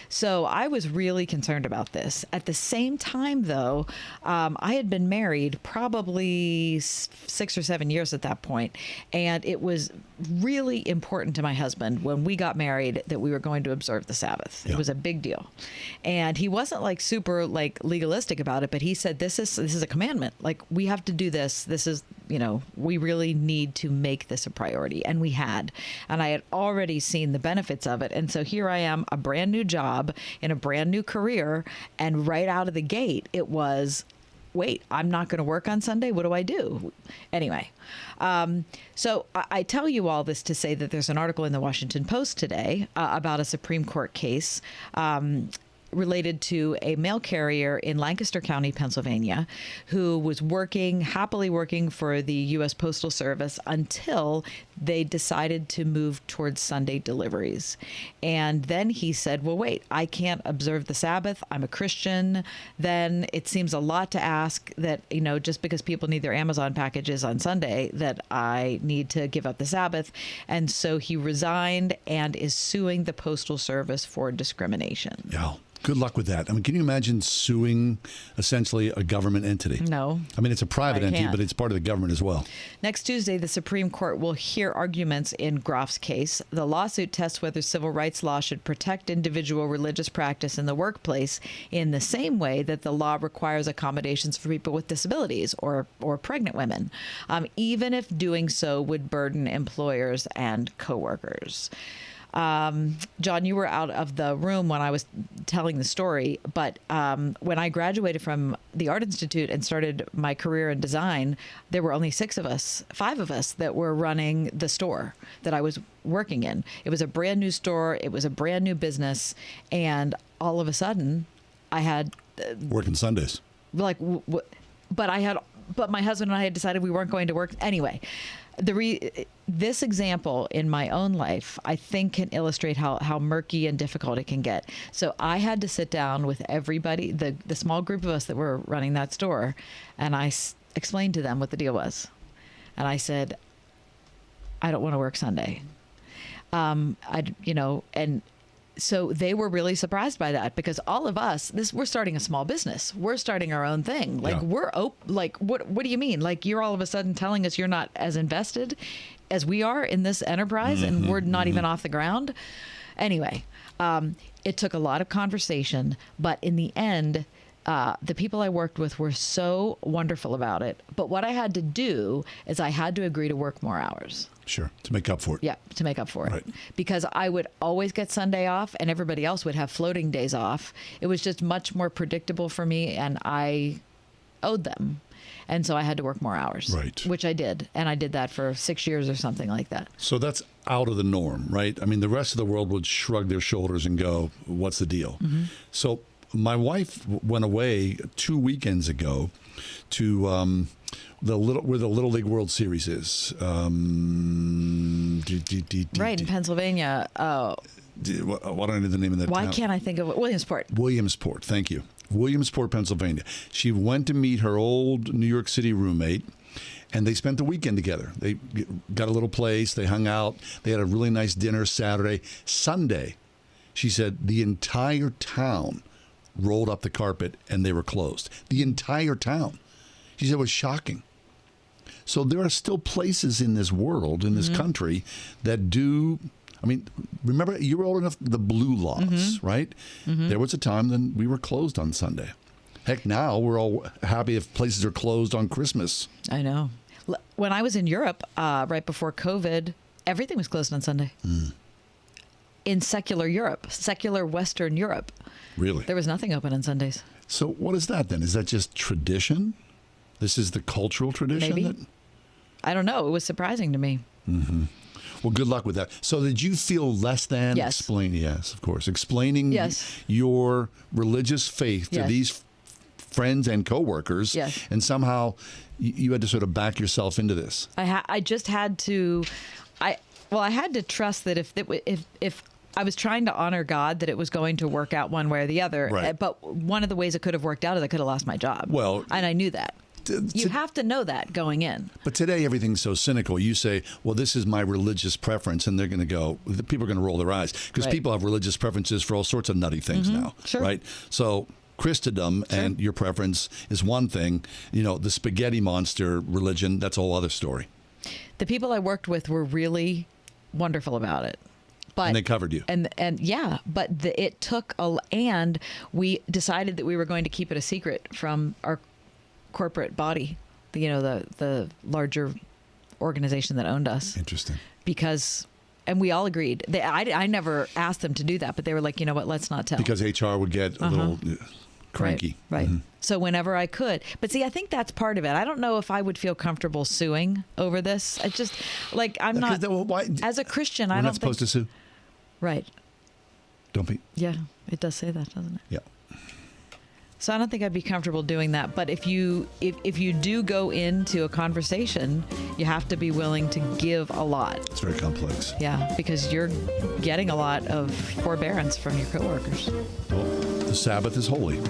So I was really concerned about this. At the same time, though, I had been married probably 6 or 7 years at that point, and it was really important to my husband when we got married that we were going to observe the Sabbath. Yeah. It was a big deal. And he wasn't like super like legalistic about it, but he said, this is a commandment. Like, we have to do this. This is, we really need to make this a priority. And we had. And I had already seen the benefits of it. And so here I am, a brand new job in a brand new career. And right out of the gate, it was, wait, I'm not going to work on Sunday. What do I do? Anyway, so I tell you all this to say that there's an article in the Washington Post today about a Supreme Court case related to a mail carrier in Lancaster County, Pennsylvania, who was happily working for the U.S. Postal Service until they decided to move towards Sunday deliveries. And then he said, well, wait, I can't observe the Sabbath. I'm a Christian. Then it seems a lot to ask that, just because people need their Amazon packages on Sunday, that I need to give up the Sabbath. And so he resigned and is suing the Postal Service for discrimination. Yeah. Good luck with that. I mean, can you imagine suing essentially a government entity? No. I mean, it's a private entity, but it's part of the government as well. Next Tuesday, the Supreme Court will hear arguments in Groff's case. The lawsuit tests whether civil rights law should protect individual religious practice in the workplace in the same way that the law requires accommodations for people with disabilities or pregnant women, even if doing so would burden employers and coworkers. John, you were out of the room when I was telling the story, but when I graduated from the Art Institute and started my career in design, there were only 5 of us that were running the store that I was working in. It was a brand new store. It was a brand new business. And all of a sudden I had working Sundays. But my husband and I had decided we weren't going to work anyway. This example in my own life, I think, can illustrate how murky and difficult it can get. So I had to sit down with everybody, the small group of us that were running that store, and I explained to them what the deal was. And I said, I don't want to work Sunday. And so they were really surprised by that, because all of us, we're starting a small business. We're starting our own thing. Like, what do you mean? Like, you're all of a sudden telling us you're not as invested as we are in this enterprise, and we're not even off the ground. Anyway, it took a lot of conversation, but in the end, the people I worked with were so wonderful about it. But what I had to do is I had to agree to work more hours. Sure, to make up for it. Yeah, to make up for it. Right. Because I would always get Sunday off and everybody else would have floating days off. It was just much more predictable for me, and I owed them. And so I had to work more hours. Right. Which I did. And I did that for 6 years or something like that. So that's out of the norm, right? I mean, the rest of the world would shrug their shoulders and go, what's the deal? Mm-hmm. So my wife went away 2 weekends ago to where the Little League World Series is. Right, in Pennsylvania. Oh. Why don't I know the name of that town? Why can't I think of it? Williamsport. Williamsport, thank you. Williamsport, Pennsylvania. She went to meet her old New York City roommate, and they spent the weekend together. They got a little place. They hung out. They had a really nice dinner Saturday. Sunday, she said the entire town rolled up the carpet and they were closed. The entire town. She said it was shocking. So there are still places in this world, in this country, that do... I mean, remember, you were old enough, the blue laws, right? Mm-hmm. There was a time when we were closed on Sunday. Heck, now we're all happy if places are closed on Christmas. I know. When I was in Europe, right before COVID, everything was closed on Sunday. Mm. In secular Europe, secular Western Europe. Really? There was nothing open on Sundays. So what is that then? Is that just tradition? This is the cultural tradition? Maybe. I don't know. It was surprising to me. Mm-hmm. Well, good luck with that. So did you feel less than? Yes. Yes, of course. Explaining your religious faith to these friends and coworkers. Yes. And somehow you had to sort of back yourself into this. I just had to, I had to trust that if I was trying to honor God that it was going to work out one way or the other. Right. But one of the ways it could have worked out is I could have lost my job. Well, and I knew that. You have to know that going in. But today, everything's so cynical. You say, well, this is my religious preference, and they're going to go, people are going to roll their eyes because people have religious preferences for all sorts of nutty things now, right? So Christendom and your preference is one thing. You know, the spaghetti monster religion, that's a whole other story. The people I worked with were really wonderful about it. But, and they covered you. And yeah, but it took and we decided that we were going to keep it a secret from our corporate body, the larger organization that owned us. Interesting. Because, and we all agreed. I never asked them to do that, but they were like, you know what, let's not tell. Because HR would get a little cranky. Right. Mm-hmm. So whenever I could. But see, I think that's part of it. I don't know if I would feel comfortable suing over this. I just, like, I'm not, as a Christian, I don't think. We're not supposed to sue. Right. Don't be. Yeah, it does say that, doesn't it? Yeah. So I don't think I'd be comfortable doing that. But if you do go into a conversation, you have to be willing to give a lot. It's very complex. Yeah, because you're getting a lot of forbearance from your coworkers. Well, the Sabbath is holy.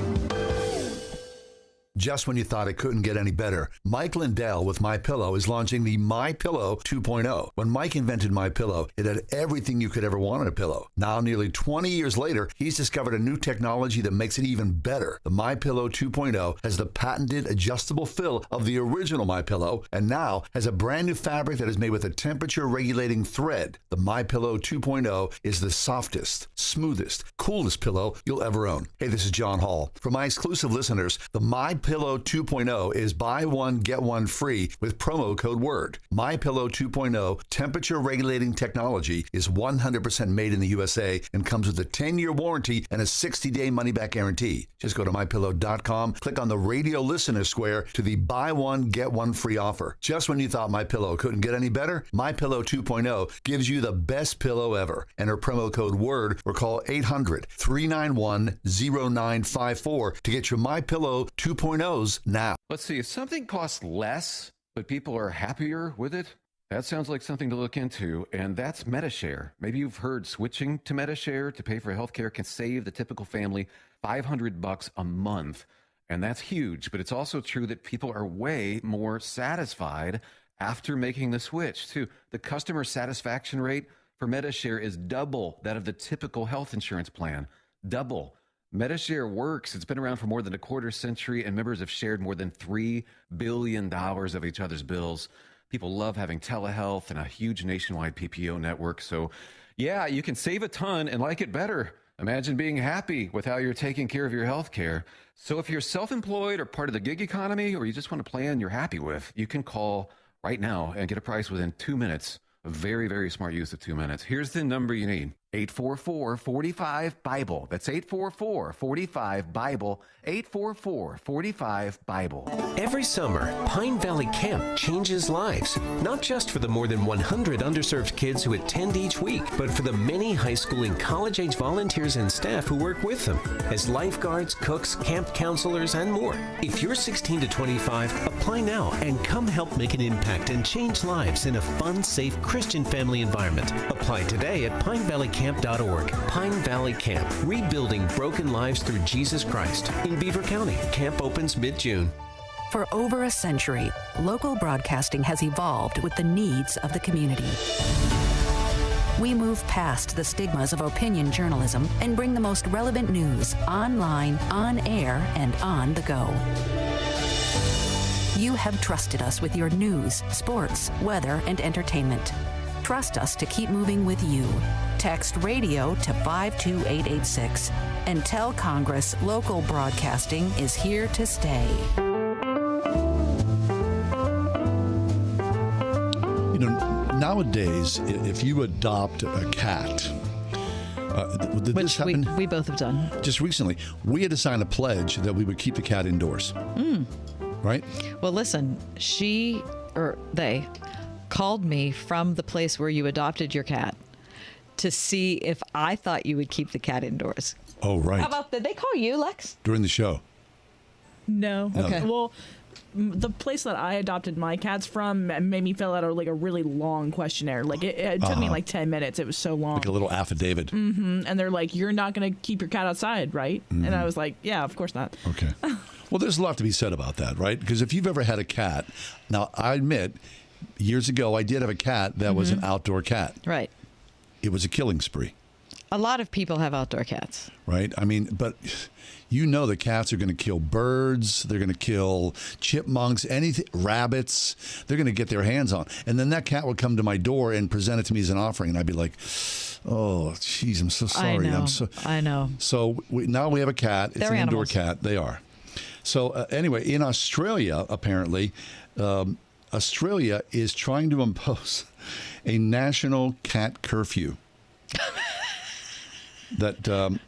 Just when you thought it couldn't get any better, Mike Lindell with MyPillow is launching the MyPillow 2.0. When Mike invented MyPillow, it had everything you could ever want in a pillow. Now, nearly 20 years later, he's discovered a new technology that makes it even better. The MyPillow 2.0 has the patented adjustable fill of the original MyPillow and now has a brand new fabric that is made with a temperature-regulating thread. The MyPillow 2.0 is the softest, smoothest, coolest pillow you'll ever own. Hey, this is John Hall. For my exclusive listeners, the MyPillow 2.0 is buy one, get one free with promo code WORD. MyPillow 2.0 temperature regulating technology is 100% made in the USA and comes with a 10-year warranty and a 60-day money-back guarantee. Just go to MyPillow.com, click on the radio listener square to the buy one, get one free offer. Just when you thought MyPillow couldn't get any better, MyPillow 2.0 gives you the best pillow ever. Enter promo code WORD or call 800-391-0954 to get your MyPillow 2.0 now. Let's see, if something costs less, but people are happier with it, that sounds like something to look into, and that's MediShare. Maybe you've heard switching to MediShare to pay for healthcare can save the typical family $500 a month, and that's huge, but it's also true that people are way more satisfied after making the switch, too. The customer satisfaction rate for MediShare is double that of the typical health insurance plan. Double. MediShare works. It's been around for more than a quarter century, and members have shared more than $3 billion of each other's bills. People love having telehealth and a huge nationwide PPO network. So, yeah, you can save a ton and like it better. Imagine being happy with how you're taking care of your health care. So if you're self-employed or part of the gig economy, or you just want a plan you're happy with, you can call right now and get a price within 2 minutes. A very, very smart use of 2 minutes. Here's the number you need. 844-45-BIBLE. That's 844-45-BIBLE. 844-45-BIBLE. Every summer, Pine Valley Camp changes lives, not just for the more than 100 underserved kids who attend each week, but for the many high school and college-age volunteers and staff who work with them as lifeguards, cooks, camp counselors, and more. If you're 16 to 25, apply now and come help make an impact and change lives in a fun, safe Christian family environment. Apply today at pinevalleycamp.org. Pine Valley Camp, rebuilding broken lives through Jesus Christ. In Beaver County, camp opens mid-June. For over a century, local broadcasting has evolved with the needs of the community. We move past the stigmas of opinion journalism and bring the most relevant news online, on air, and on the go. You have trusted us with your news, sports, weather, and entertainment. Trust us to keep moving with you. Text radio to 52886 and tell Congress local broadcasting is here to stay. You know, nowadays, if you adopt a cat, did Which this happen? we both have done. Just recently, we had to sign a pledge that we would keep the cat indoors. Right? Well, listen, they called me from the place where you adopted your cat to see if I thought you would keep the cat indoors. Oh, right. How about, did they call you, Lex? During the show. No. No. Okay. Well, the place that I adopted my cats from made me fill out a really long questionnaire. Like it took me like 10 minutes. It was so long. Like a little affidavit. Mm-hmm. And they're like, "You're not going to keep your cat outside, right?" Mm-hmm. And I was like, "Yeah, of course not." Okay. Well, there's a lot to be said about that, right? Because if you've ever had a cat, now I admit, years ago I did have a cat that was an outdoor cat. Right. It was a killing spree. A lot of people have outdoor cats. Right. I mean, but you know the cats are going to kill birds. They're going to kill chipmunks, anything, rabbits. They're going to get their hands on. And then that cat would come to my door and present it to me as an offering. And I'd be like, oh, geez, I'm so sorry. I know. So now we have a cat. It's They're an animals. indoor cat. They are. So anyway, in Australia, apparently, Australia is trying to impose a national cat curfew. That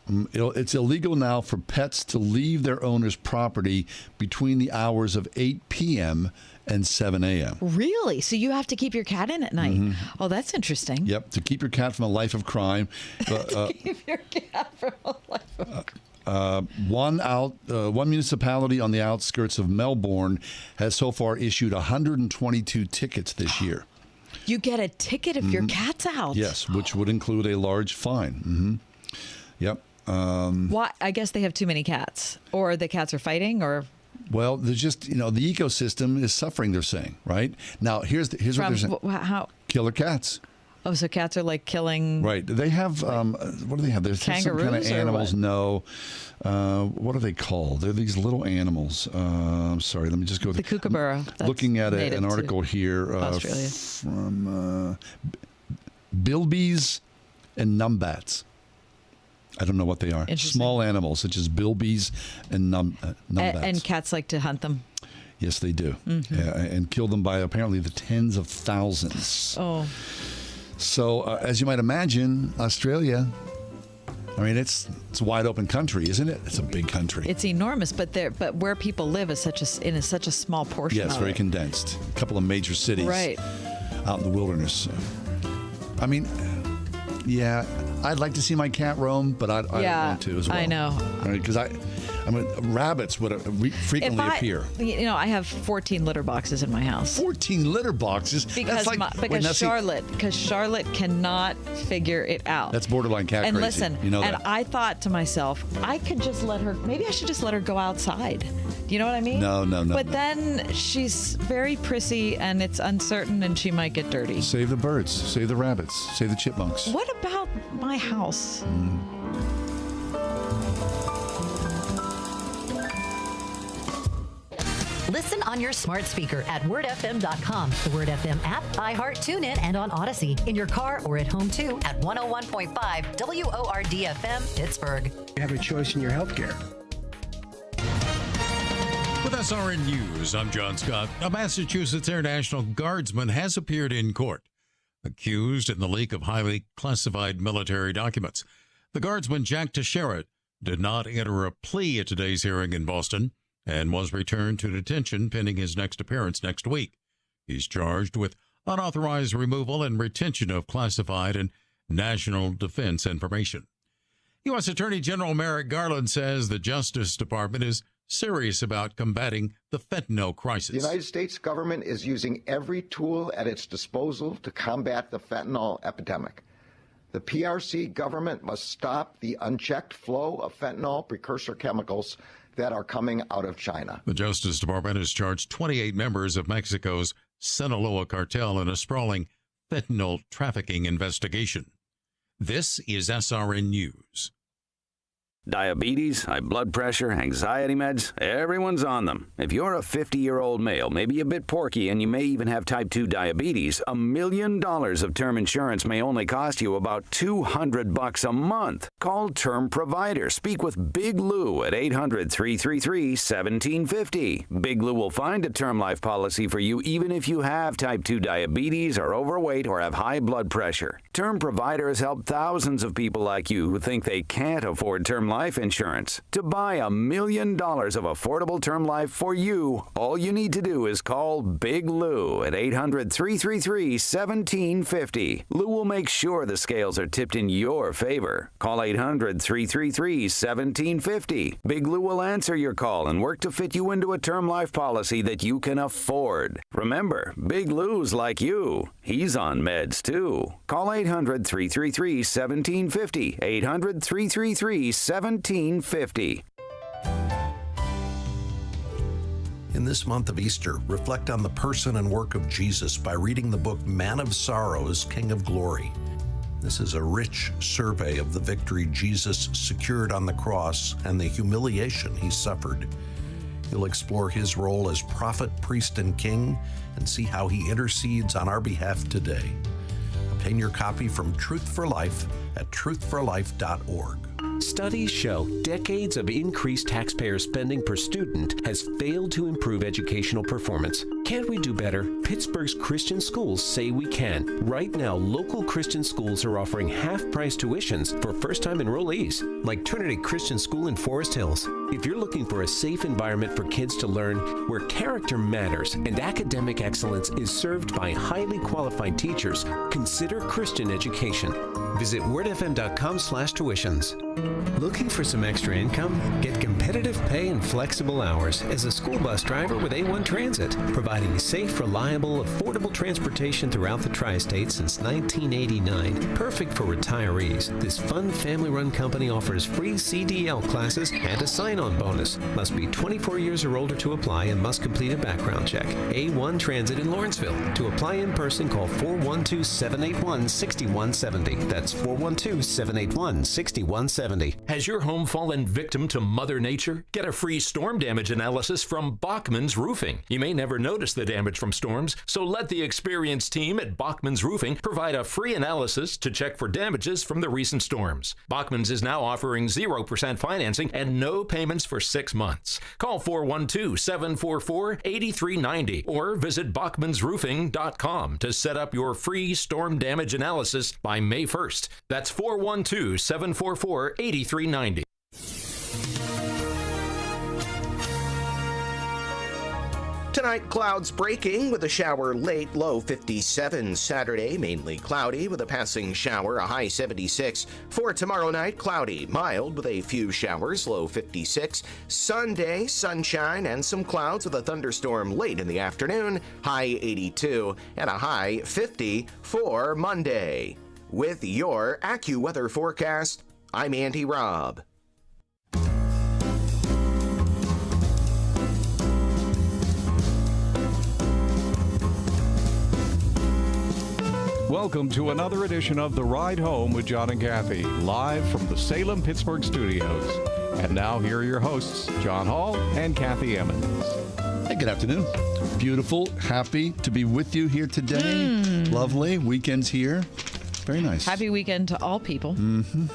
it's illegal now for pets to leave their owner's property between the hours of 8 p.m. and 7 a.m. Really? So you have to keep your cat in at night? Mm-hmm. Oh, that's interesting. Yep, to keep your cat from a life of crime. Keep your cat from a life of crime. One municipality on the outskirts of Melbourne has so far issued 122 tickets this year. You get a ticket if your cat's out. Yes, which would include a large fine. Mm-hmm. Yep. Why? I guess they have too many cats, or the cats are fighting, or. Well, there's just the ecosystem is suffering. They're saying right now. Here's what they're saying. How? Killer cats. Oh, so cats are like killing. Right. They have what do they have? There's some kind of animals. No. What are they called? They're these little animals. Sorry, let me just go. The kookaburra. Looking at an article here from bilbies and numbats. I don't know what they are. Small animals such as bilbies and numbats. And cats like to hunt them. Yes, they do, and kill them by apparently the tens of thousands. Oh. So, as you might imagine, Australia, I mean, it's a wide open country, isn't it? It's a big country. It's enormous, but where people live is such a small portion. Yes, very condensed. A couple of major cities, right, out in the wilderness. I mean, yeah, I'd like to see my cat roam, but I don't want to as well. I know, because rabbits would frequently appear. I have 14 litter boxes in my house. 14 litter boxes? Because Charlotte cannot figure it out. That's borderline cat and crazy. And listen, I thought to myself, I could just maybe I should just let her go outside. Do you know what I mean? No. But then she's very prissy and it's uncertain and she might get dirty. Save the birds, save the rabbits, save the chipmunks. What about my house? Listen on your smart speaker at wordfm.com, the Word FM app, iHeart, TuneIn, and on Odyssey. In your car or at home, too, at 101.5 WORD-FM, Pittsburgh. You have a choice in your health care. With SRN News, I'm John Scott. A Massachusetts International Guardsman has appeared in court, accused in the leak of highly classified military documents. The Guardsman, Jack Teixeira, did not enter a plea at today's hearing in Boston and was returned to detention pending his next appearance next week. He's charged with unauthorized removal and retention of classified and national defense information. U.S. Attorney General Merrick Garland says the Justice Department is serious about combating the fentanyl crisis. The United States government is using every tool at its disposal to combat the fentanyl epidemic. The PRC government must stop the unchecked flow of fentanyl precursor chemicals that are coming out of China. The Justice Department has charged 28 members of Mexico's Sinaloa cartel in a sprawling fentanyl trafficking investigation. This is SRN News. Diabetes, high blood pressure, anxiety meds, everyone's on them. If you're a 50-year-old male, maybe a bit porky, and you may even have type 2 diabetes, $1 million of term insurance may only cost you about $200 a month. Call Term Provider. Speak with Big Lou at 800-333-1750. Big Lou will find a term life policy for you even if you have type 2 diabetes, are overweight, or have high blood pressure. Term Provider has helped thousands of people like you who think they can't afford term life insurance. To buy $1 million of affordable term life for you, all you need to do is call Big Lou at 800-333-1750. Lou will make sure the scales are tipped in your favor. Call 800-333-1750. Big Lou will answer your call and work to fit you into a term life policy that you can afford. Remember, Big Lou's like you. He's on meds, too. Call 800-333-1750. 800-333-1750. In this month of Easter, reflect on the person and work of Jesus by reading the book Man of Sorrows, King of Glory. This is a rich survey of the victory Jesus secured on the cross and the humiliation he suffered. You'll explore his role as prophet, priest, and king and see how he intercedes on our behalf today. Obtain your copy from Truth for Life at truthforlife.org. Studies show decades of increased taxpayer spending per student has failed to improve educational performance. Can't we do better? Pittsburgh's Christian schools say we can. Right now, local Christian schools are offering half-price tuitions for first-time enrollees, like Trinity Christian School in Forest Hills. If you're looking for a safe environment for kids to learn, where character matters and academic excellence is served by highly qualified teachers, consider Christian education. Visit wordfm.com/tuitions. Looking for some extra income? Get competitive pay and flexible hours as a school bus driver with A1 Transit, providing safe, reliable, affordable transportation throughout the tri-state since 1989. Perfect for retirees, this fun family-run company offers free CDL classes and a sign-on bonus. Must be 24 years or older to apply and must complete a background check. A1 Transit in Lawrenceville. To apply in person, call 412-781-6170. That's 412-781-6170. Has your home fallen victim to Mother Nature? Get a free storm damage analysis from Bachman's Roofing. You may never notice the damage from storms, so let the experienced team at Bachman's Roofing provide a free analysis to check for damages from the recent storms. Bachman's is now offering 0% financing and no payments for 6 months. Call 412-744-8390 or visit bachmansroofing.com to set up your free storm damage analysis by May 1st. That's 412-744-8390. Tonight, clouds breaking with a shower late, low 57. Saturday, mainly cloudy with a passing shower, a high 76. For tomorrow night, cloudy, mild with a few showers, low 56. Sunday, sunshine and some clouds with a thunderstorm late in the afternoon, high 82, and a high 50 for Monday. With your AccuWeather forecast, I'm Andy Robb. Welcome to another edition of The Ride Home with John and Kathy, live from the Salem-Pittsburgh studios. And now here are your hosts, John Hall and Kathy Emmons. Hey, good afternoon. Beautiful, happy to be with you here today. Lovely, weekend's here. Very nice. Happy weekend to all people. Mm-hmm.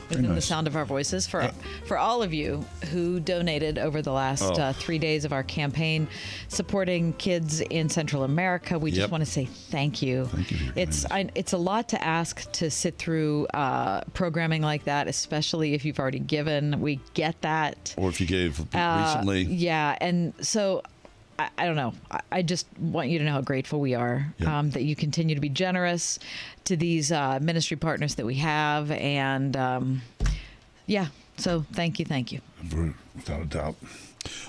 Within the sound of our voices. For all of you who donated over the last 3 days of our campaign supporting kids in Central America, we just want to say thank you. Thank you. It's a lot to ask to sit through programming like that, especially if you've already given. We get that. Or if you gave recently. Yeah, and so I don't know. I just want you to know how grateful we are that you continue to be generous to these ministry partners that we have. And so thank you. Without a doubt.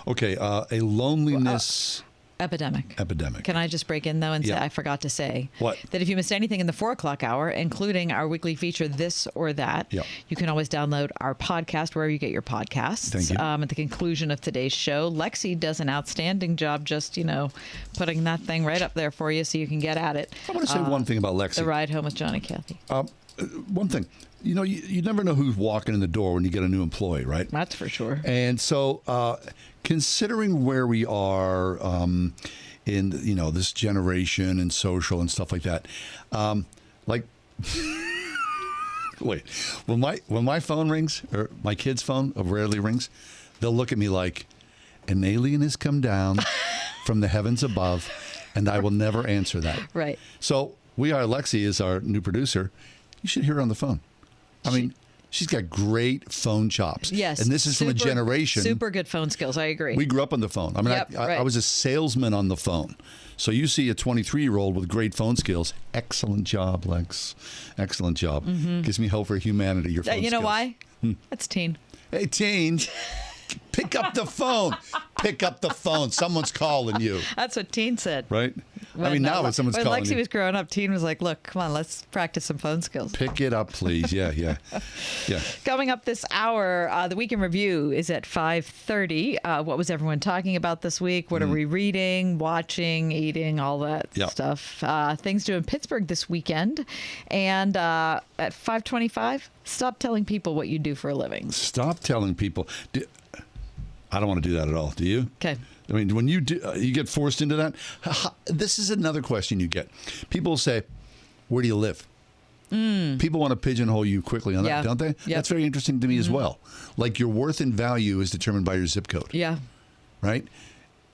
Okay, a loneliness... Epidemic. Epidemic. Can I just break in, though, and say I forgot to say that if you missed anything in the 4 o'clock hour, including our weekly feature, This or That, you can always download our podcast wherever you get your podcasts. Thank you. At the conclusion of today's show, Lexi does an outstanding job just, putting that thing right up there for you so you can get at it. I want to say one thing about Lexi. The Ride Home with John and Kathy. One thing. You never know who's walking in the door when you get a new employee, right? That's for sure. And so considering where we are in, this generation and social and stuff like that, wait, when my phone rings, or my kid's phone rarely rings, they'll look at me like, an alien has come down from the heavens above, and I will never answer that. Right. So Lexi is our new producer. You should hear her on the phone. I mean, She's got great phone chops. Yes. And this is from a generation. Super good phone skills. I agree. We grew up on the phone. I mean, I was a salesman on the phone. So you see a 23-year-old with great phone skills. Excellent job, Lex. Excellent job. Gives me hope for humanity, your phone skills. You know why? That's teen. Hey, teen. Pick up the phone. Pick up the phone. Someone's calling you. That's what teen said. Right? I mean, now when someone's calling Lexi you. was growing up, teen was like, look, come on, let's practice some phone skills. Pick it up, please. Yeah. Coming up this hour, the Week in Review is at 5:30. What was everyone talking about this week? What are we reading, watching, eating, all that stuff. Things to do in Pittsburgh this weekend. And at 5:25, stop telling people what you do for a living. Stop telling people. I don't want to do that at all. Do you? Okay. I mean, when you do, you get forced into that. This is another question you get. People say, "Where do you live?" People want to pigeonhole you quickly on that, don't they? Yep. That's very interesting to me as well. Like your worth and value is determined by your zip code. Yeah. Right.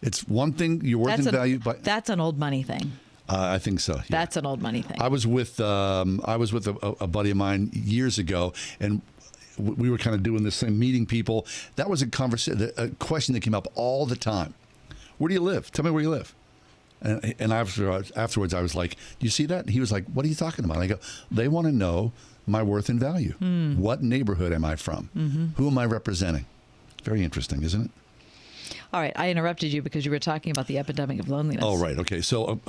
It's one thing your worth and value. That's an old money thing. I think so. Yeah. That's an old money thing. I was with a buddy of mine years ago, and we were kind of doing this thing, meeting people. That was a question that came up all the time. Where do you live? Tell me where you live. And afterwards, I was like, "Do you see that?" And he was like, "What are you talking about?" And I go, "They want to know my worth and value. What neighborhood am I from? Who am I representing?" Very interesting, isn't it? All right, I interrupted you because you were talking about the epidemic of loneliness. Oh, right. Okay. So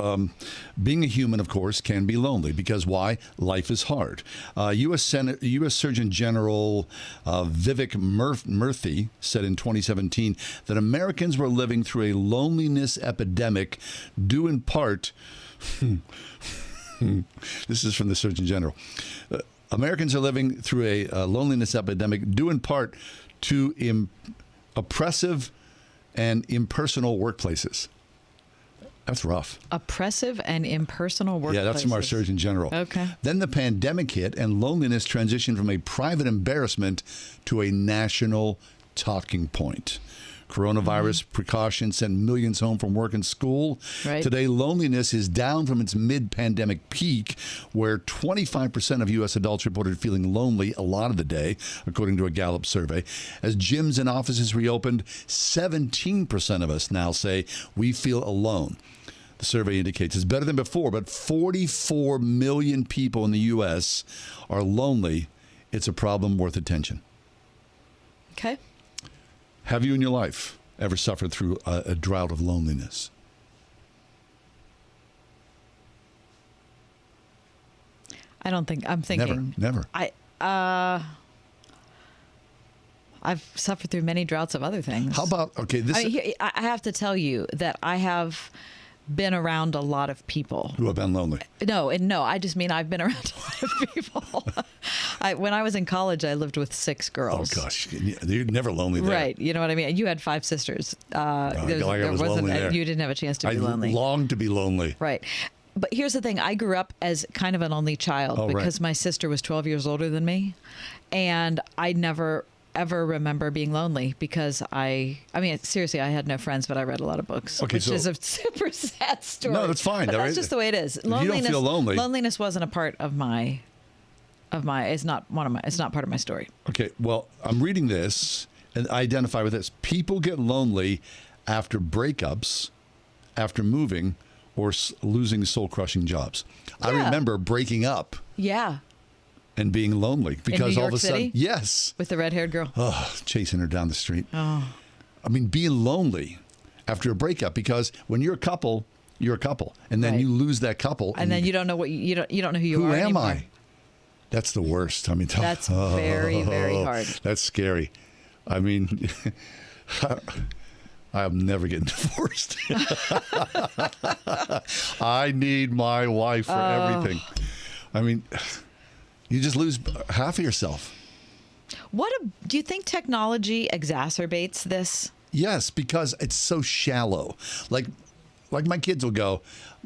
being a human, of course, can be lonely because why? Life is hard. U.S. Surgeon General Vivek Murthy said in 2017 that Americans were living through a loneliness epidemic due in part, this is from the Surgeon General, Americans are living through a loneliness epidemic due in part to oppressive and impersonal workplaces. That's rough. Oppressive and impersonal workplaces. Yeah, that's from our Surgeon General. Okay. Then the pandemic hit, and loneliness transitioned from a private embarrassment to a national talking point. Coronavirus precautions sent millions home from work and school. Right. Today, loneliness is down from its mid-pandemic peak, where 25% of U.S. adults reported feeling lonely a lot of the day, according to a Gallup survey. As gyms and offices reopened, 17% of us now say we feel alone. The survey indicates it's better than before, but 44 million people in the U.S. are lonely. It's a problem worth attention. Okay. Have you in your life ever suffered through a drought of loneliness? I don't think. I'm thinking. Never. I've suffered through many droughts of other things. How about, I have to tell you that I have been around a lot of people who have been lonely. No, I just mean I've been around a lot of people. When I was in college, I lived with 6 girls. Oh gosh, you're never lonely there. Right, you know what I mean? You had 5 sisters. You didn't have a chance to be lonely. I longed to be lonely. Right. But here's the thing. I grew up as kind of an only child because my sister was 12 years older than me. And I never ever remember being lonely because I mean, seriously, I had no friends, but I read a lot of books, which is a super sad story. No, that's fine. But that's just the way it is. You don't feel lonely. Loneliness wasn't a part of my. It's not part of my story. Okay, well, I'm reading this and I identify with this. People get lonely after breakups, after moving, or losing soul-crushing jobs. Yeah. I remember breaking up. Yeah. And being lonely because all of a sudden, yes, with the red-haired girl, chasing her down the street. Oh, I mean, being lonely after a breakup because when you're a couple, and then you lose that couple, and then you don't know you don't know who you are. Who am anymore. I? That's the worst. I mean, that's very, very hard. That's scary. I mean, I'm never getting divorced. I need my wife for everything. I mean, you just lose half of yourself. Do you think technology exacerbates this? Yes, because it's so shallow. Like my kids will go,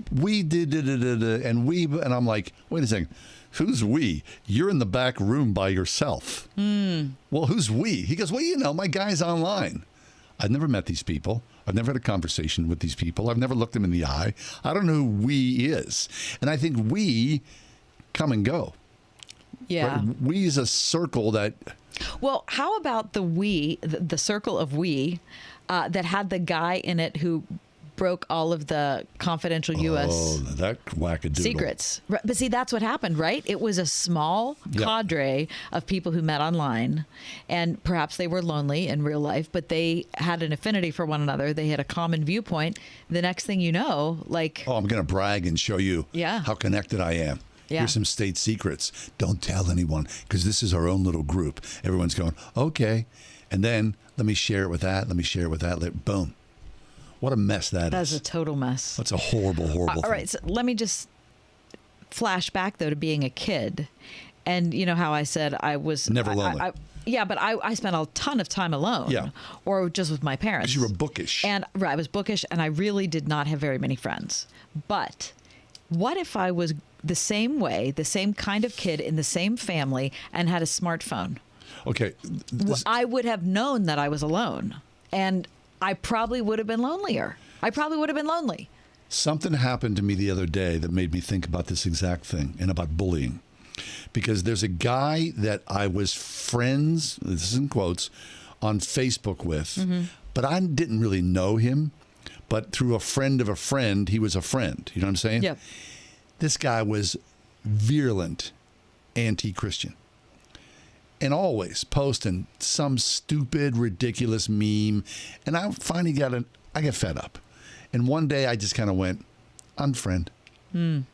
we did, and I'm like, wait a second. Who's we? You're in the back room by yourself. Well, who's we? He goes, well, my guy's online. I've never met these people. I've never had a conversation with these people. I've never looked them in the eye. I don't know who we is. And I think we come and go. Yeah. Right? We is a circle that. Well, how about the circle of we that had the guy in it who broke all of the confidential U.S. that wackadoodle. secrets. But see, that's what happened, right? It was a small cadre of people who met online, and perhaps they were lonely in real life, but they had an affinity for one another. They had a common viewpoint. The next thing you know, like... Oh, I'm going to brag and show you how connected I am. Yeah. Here's some state secrets. Don't tell anyone, because this is our own little group. Everyone's going, okay. And then let me share it with that. Let me share it with that. Boom. What a mess that is. That's a total mess. That's a horrible, horrible All right, so let me just flash back, though, to being a kid. And you know how I said I was... Never lonely. But I spent a ton of time alone. Yeah. Or just with my parents. Because you were bookish. And I was bookish, and I really did not have very many friends. But what if I was the same way, the same kind of kid in the same family, and had a smartphone? Okay. I would have known that I was alone. And... I probably would have been lonelier. I probably would have been lonely. Something happened to me the other day that made me think about this exact thing and about bullying. Because there's a guy that I was friends, this is in quotes, on Facebook with, but I didn't really know him. But through a friend of a friend, he was a friend. You know what I'm saying? Yeah. This guy was virulent anti-Christian. And always posting some stupid, ridiculous meme. And I finally I get fed up. And one day I just kind of went, unfriend. And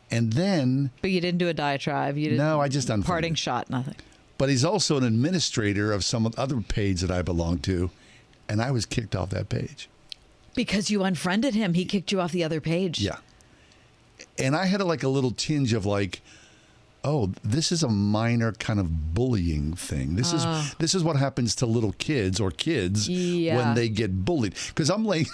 then... But you didn't do a diatribe. You didn't. No, I just unfriended. Parting shot, nothing. But he's also an administrator of some other page that I belong to. And I was kicked off that page. Because you unfriended him. He kicked you off the other page. Yeah. And I had a little tinge of oh, this is a minor kind of bullying thing. This is what happens to little kids or kids when they get bullied. Because I'm like,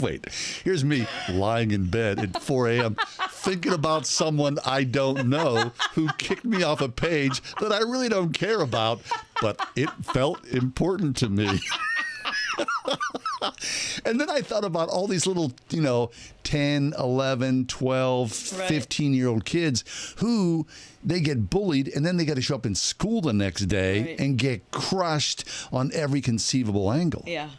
wait, here's me lying in bed at 4 a.m. thinking about someone I don't know who kicked me off a page that I really don't care about, but it felt important to me. And then I thought about all these little, 10, 11, 12, 15-year-old kids who they get bullied and then they got to show up in school the next day and get crushed on every conceivable angle. Yeah.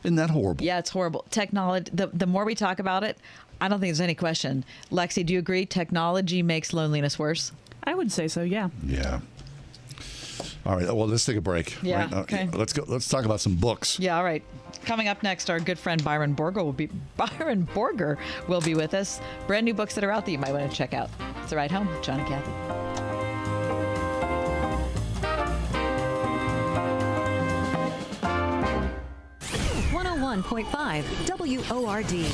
Isn't that horrible? Yeah, it's horrible. Technology, the more we talk about it, I don't think there's any question. Lexi, do you agree technology makes loneliness worse? I would say so, yeah. Yeah. All right. Well, let's take a break. Yeah. Right? Okay. Let's go. Let's talk about some books. Yeah. All right. Coming up next, our good friend Byron Borger will be with us. Brand new books that are out that you might want to check out. It's The Ride Home with John and Kathy. 101.5 WORD.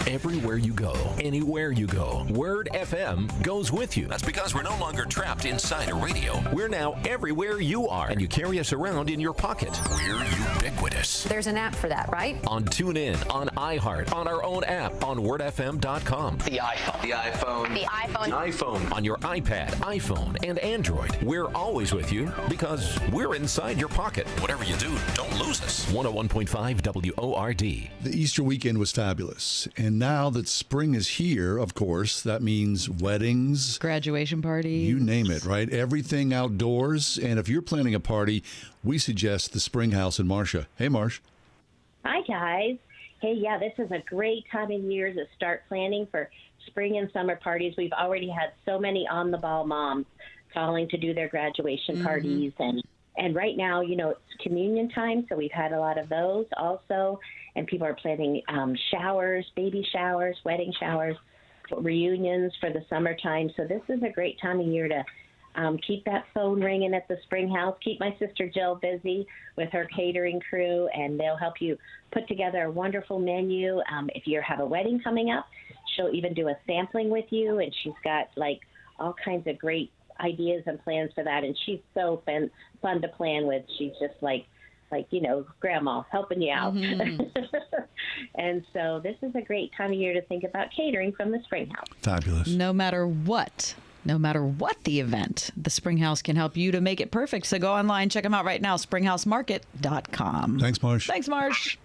Everywhere you go, anywhere you go, Word FM goes with you. That's because we're no longer trapped inside a radio. We're now everywhere you are, and you carry us around in your pocket. We're ubiquitous. There's an app for that, right? On TuneIn, on iHeart, on our own app, on wordfm.com. The iPhone. The iPhone. The iPhone. iPhone. On your iPad, iPhone, and Android. We're always with you because we're inside your pocket. Whatever you do, don't lose us. 101.5 WORD. The Easter weekend was fabulous. And now that spring is here, of course, that means weddings, graduation parties, you name it, right? Everything outdoors. And if you're planning a party, we suggest the Spring House in Marcia. Hey, Marsh. Hi, guys. Hey, yeah, this is a great time of year to start planning for spring and summer parties. We've already had so many on-the-ball moms calling to do their graduation parties. And right now, it's communion time, so we've had a lot of those also. And people are planning showers, baby showers, wedding showers, reunions for the summertime. So this is a great time of year to keep that phone ringing at the Spring House. Keep my sister Jill busy with her catering crew, and they'll help you put together a wonderful menu. If you have a wedding coming up, she'll even do a sampling with you, and she's got, all kinds of great ideas and plans for that. And she's so fun to plan with. She's just like grandma helping you out. And so this is a great time of year to think about catering from the Spring House. Fabulous. No matter what the event, the Spring House can help you to make it perfect. So go online, check them out right now, springhousemarket.com. Thanks, Marsh. Thanks, Marsh.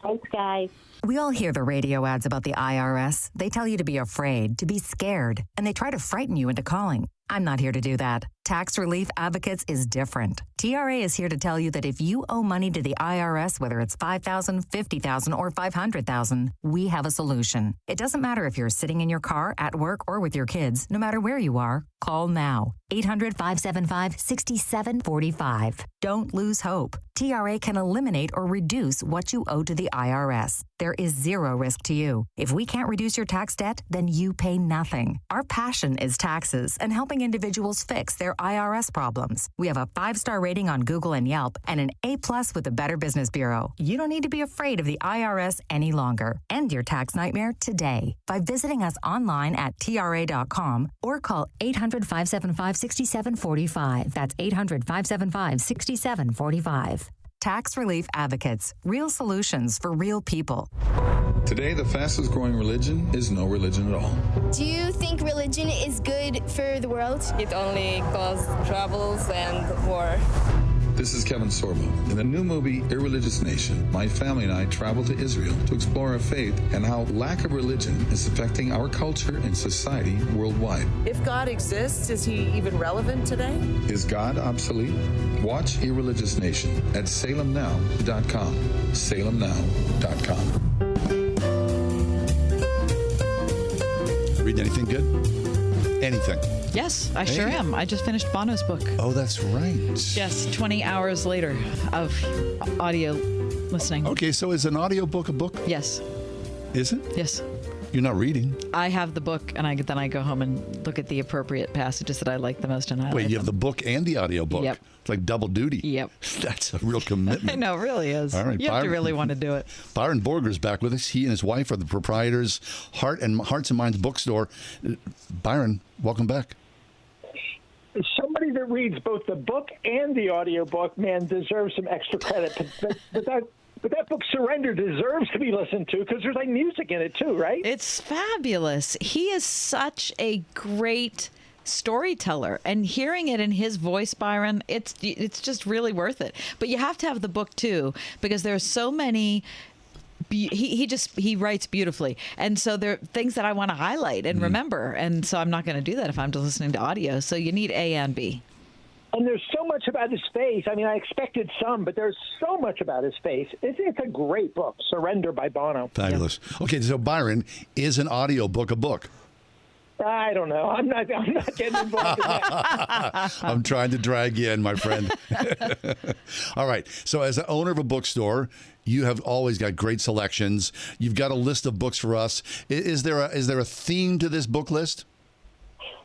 Thanks, guys. We all hear the radio ads about the IRS. They tell you to be afraid, to be scared, and they try to frighten you into calling. I'm not here to do that. Tax Relief Advocates is different. TRA is here to tell you that if you owe money to the IRS, whether it's $5,000, $50,000, or $500,000, we have a solution. It doesn't matter if you're sitting in your car, at work, or with your kids. No matter where you are, call now. 800-575-6745. Don't lose hope. TRA can eliminate or reduce what you owe to the IRS. There is zero risk to you. If we can't reduce your tax debt, then you pay nothing. Our passion is taxes and helping individuals fix their IRS problems. We have a 5-star rating on Google and Yelp and an A+ with the Better Business Bureau. You don't need to be afraid of the IRS any longer. End your tax nightmare today by visiting us online at TRA.com or call 800-575-6745. That's 800-575-6745. Tax Relief Advocates. Real solutions for real people. Today, the fastest growing religion is no religion at all. Do you think religion is good for the world? It only causes troubles and war. This is Kevin Sorbo. In the new movie, Irreligious Nation, my family and I traveled to Israel to explore our faith and how lack of religion is affecting our culture and society worldwide. If God exists, is he even relevant today? Is God obsolete? Watch Irreligious Nation at salemnow.com. salemnow.com. Read anything good? Anything? Yes, I sure am. I just finished Bono's book. Oh, that's right. Yes, 20 hours later of audio listening. Okay, so is an audiobook a book? Yes. Is it? Yes. You're not reading. I have the book, and then I go home and look at the appropriate passages that I like the most, and I Wait, you have the book and the audiobook? Yep. It's like double duty. Yep. That's a real commitment. I know, it really is. All right, you have to really want to do it. Byron Borger is back with us. He and his wife are the proprietors, Hearts and Minds Bookstore. Byron, welcome back. Somebody that reads both the book and the audiobook, man, deserves some extra credit. But that book, Surrender, deserves to be listened to because there's like music in it too, right? It's fabulous. He is such a great storyteller, and hearing it in his voice, Byron, it's just really worth it. But you have to have the book too, because there's so many. He writes beautifully, and so there are things that I want to highlight and remember, and so I'm not going to do that if I'm just listening to audio. So you need A and B. And there's so much about his face. I mean, I expected some, but there's so much about his face. It's a great book, Surrender by Bono. Fabulous. Yeah. Okay, so Byron, is an audiobook a book? I don't know. I'm not getting involved in that. I'm trying to drag you in, my friend. All right. So as the owner of a bookstore, you have always got great selections. You've got a list of books for us. Is there a theme to this book list?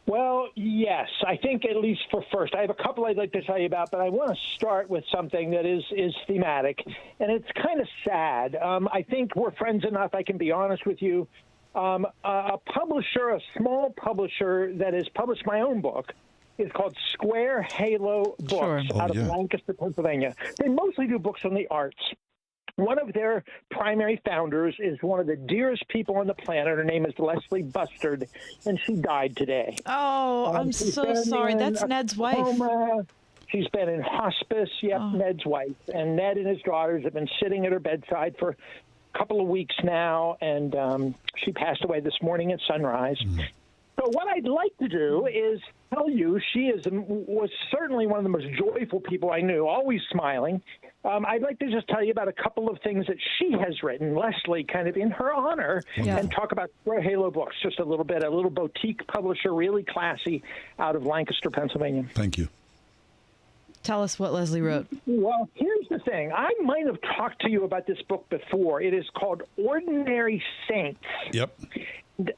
Well, yes. I think at least for first. I have a couple I'd like to tell you about, but I want to start with something that is thematic, and it's kind of sad. I think we're friends enough, I can be honest with you. A publisher, a small publisher that has published my own book, is called Square Halo Books out of Lancaster, Pennsylvania. They mostly do books on the arts. One of their primary founders is one of the dearest people on the planet. Her name is Leslie Bustard, and she died today. Oh, I'm so sorry. That's Ned's wife. She's been in hospice. Yep, Ned's wife. And Ned and his daughters have been sitting at her bedside for couple of weeks now, and she passed away this morning at sunrise. So what I'd like to do is tell you she was certainly one of the most joyful people I knew, always smiling. I'd like to just tell you about a couple of things that she has written, Leslie, kind of in her honor, and talk about Square Halo Books just a little bit, a little boutique publisher, really classy, out of Lancaster, Pennsylvania. Thank you. Tell us what Leslie wrote. Well, here's the thing. I might have talked to you about this book before. It is called Ordinary Saints. Yep.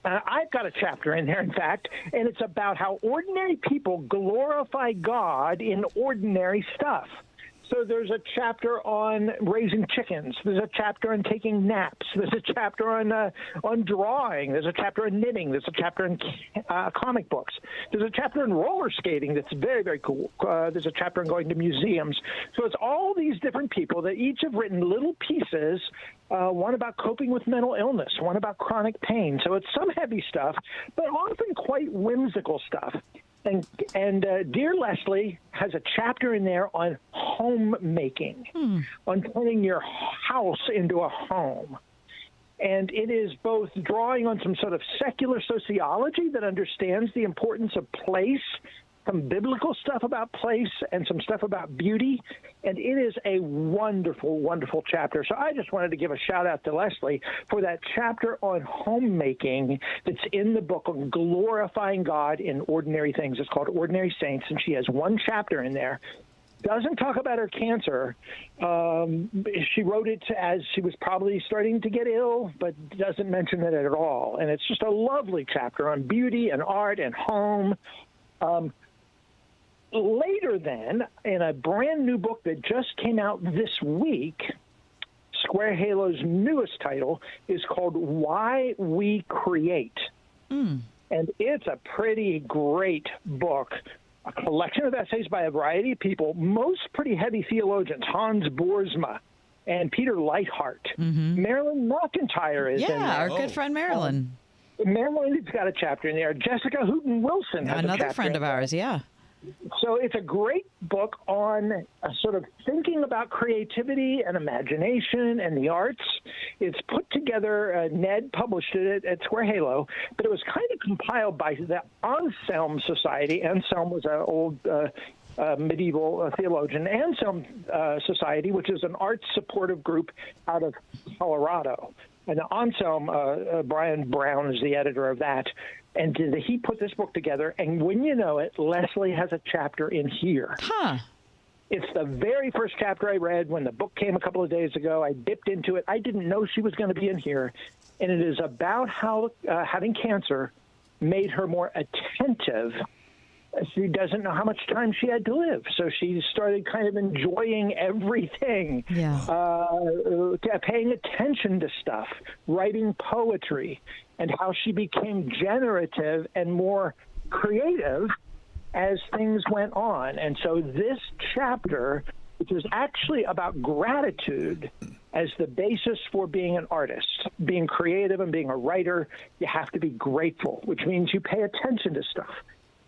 I've got a chapter in there, in fact, and it's about how ordinary people glorify God in ordinary stuff. So there's a chapter on raising chickens. There's a chapter on taking naps. There's a chapter on drawing. There's a chapter on knitting. There's a chapter in comic books. There's a chapter in roller skating that's very, very cool. There's a chapter on going to museums. So it's all these different people that each have written little pieces, one about coping with mental illness, one about chronic pain. So it's some heavy stuff, but often quite whimsical stuff. And dear Leslie has a chapter in there on homemaking, on turning your house into a home. And it is both drawing on some sort of secular sociology that understands the importance of place, some biblical stuff about place, and some stuff about beauty. And it is a wonderful, wonderful chapter. So I just wanted to give a shout out to Leslie for that chapter on homemaking that's in the book on glorifying God in ordinary things. It's called Ordinary Saints, and she has one chapter in there. Doesn't talk about her cancer. She wrote it as she was probably starting to get ill, but doesn't mention it at all. And it's just a lovely chapter on beauty and art and home. Later then, in a brand new book that just came out this week, Square Halo's newest title is called Why We Create. And it's a pretty great book. A collection of essays by a variety of people, most pretty heavy theologians, Hans Boersma and Peter Leithart. Marilyn McIntyre is in there. Yeah, our good friend Marilyn. Marilyn's got a chapter in there. Jessica Hooten-Wilson has another friend of ours, yeah. So it's a great book on sort of thinking about creativity and imagination and the arts. It's put together, Ned published it at Square Halo, but it was kind of compiled by the Anselm Society. Anselm was an old medieval theologian. Anselm Society, which is an arts supportive group out of Colorado. And Anselm, Brian Brown is the editor of that. And he put this book together, and when you know it, Leslie has a chapter in here. It's the very first chapter I read when the book came a couple of days ago. I dipped into it. I didn't know she was going to be in here. And it is about how having cancer made her more attentive. She doesn't know how much time she had to live, so she started kind of enjoying everything, paying attention to stuff, writing poetry, and how she became generative and more creative as things went on. And so this chapter, which is actually about gratitude as the basis for being an artist, being creative and being a writer, you have to be grateful, which means you pay attention to stuff.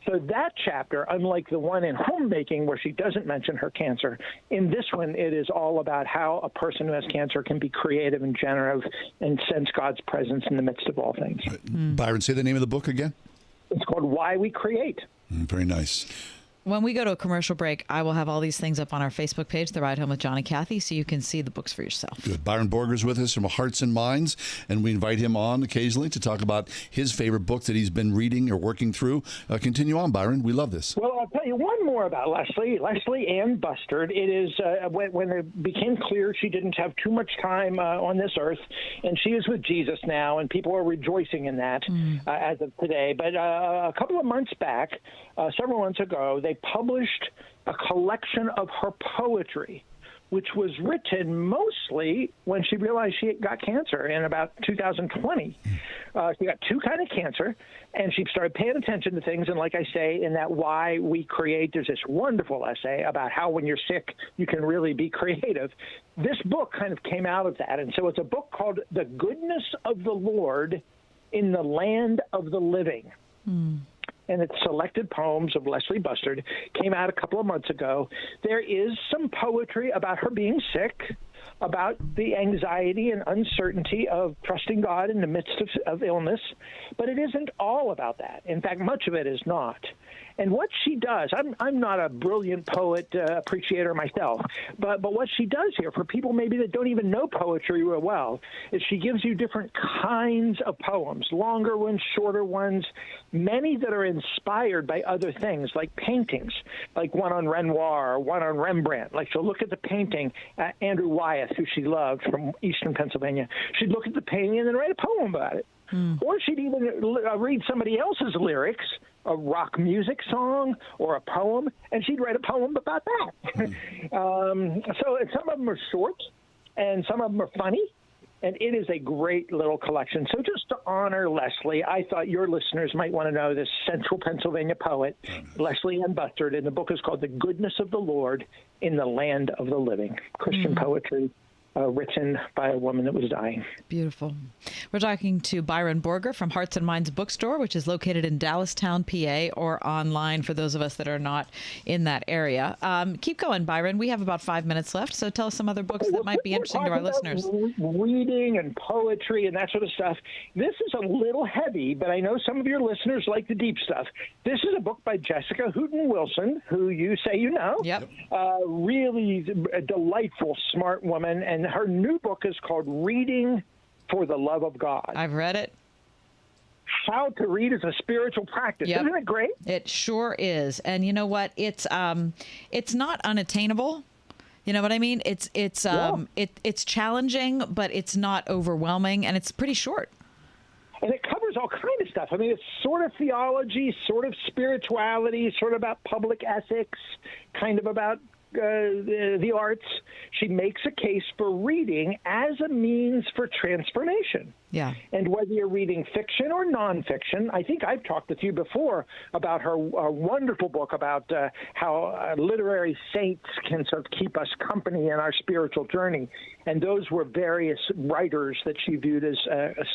So that chapter, unlike the one in homemaking where she doesn't mention her cancer, in this one it is all about how a person who has cancer can be creative and generative and sense God's presence in the midst of all things. Byron, say the name of the book again. It's called Why We Create. Very nice. When we go to a commercial break, I will have all these things up on our Facebook page, The Ride Home with John and Kathy, so you can see the books for yourself. Good. Byron Borger's with us from Hearts and Minds, and we invite him on occasionally to talk about his favorite book that he's been reading or working through. Continue on, Byron. We love this. Well, I'll tell you one more about Leslie. Leslie Ann Bustard. It is when it became clear she didn't have too much time on this earth, and she is with Jesus now, and people are rejoicing in that as of today. But a couple of months back, several months ago, they published a collection of her poetry, which was written mostly when she realized she got cancer in about 2020. She got two kinds of cancer, and she started paying attention to things. And like I say, in that Why We Create, there's this wonderful essay about how when you're sick, you can really be creative. This book kind of came out of that. And so it's a book called The Goodness of the Lord in the Land of the Living. And it's selected poems of Leslie Bustard, came out a couple of months ago. There is some poetry about her being sick, about the anxiety and uncertainty of trusting God in the midst of illness, but it isn't all about that. In fact, much of it is not. And what she does, I'm not a brilliant poet appreciator myself, but what she does here for people maybe that don't even know poetry real well is she gives you different kinds of poems, longer ones, shorter ones, many that are inspired by other things like paintings, like one on Renoir or one on Rembrandt. Like she'll look at the painting, Andrew Wyeth, who she loved from Eastern Pennsylvania. She'd look at the painting and then write a poem about it. Or she'd even read somebody else's lyrics, a rock music song or a poem, and she'd write a poem about that. So some of them are short, and some of them are funny, and it is a great little collection. So just to honor Leslie, I thought your listeners might want to know this Central Pennsylvania poet, Leslie Ann Bustard, and the book is called The Goodness of the Lord in the Land of the Living, Christian poetry written by a woman that was dying. Beautiful. We're talking to Byron Borger from Hearts and Minds Bookstore, which is located in Dallastown, PA, or online for those of us that are not in that area. Keep going, Byron. We have about 5 minutes left, so tell us some other books that might be interesting to our listeners. Reading and poetry and that sort of stuff. This is a little heavy, but I know some of your listeners like the deep stuff. This is a book by Jessica Houghton-Wilson, who you say you know. Yep. Really a delightful, smart woman, and her new book is called Reading for the Love of God. I've read it. How to read as a spiritual practice. Yep. Isn't it great? It sure is. And you know what? It's not unattainable. You know what I mean? It's challenging, but it's not overwhelming, and it's pretty short. And it covers all kinds of stuff. I mean, it's sort of theology, sort of spirituality, sort of about public ethics, kind of about the arts. She makes a case for reading as a means for transformation. Yeah. And whether you're reading fiction or nonfiction, I think I've talked with you before about her wonderful book about how literary saints can sort of keep us company in our spiritual journey. And those were various writers that she viewed as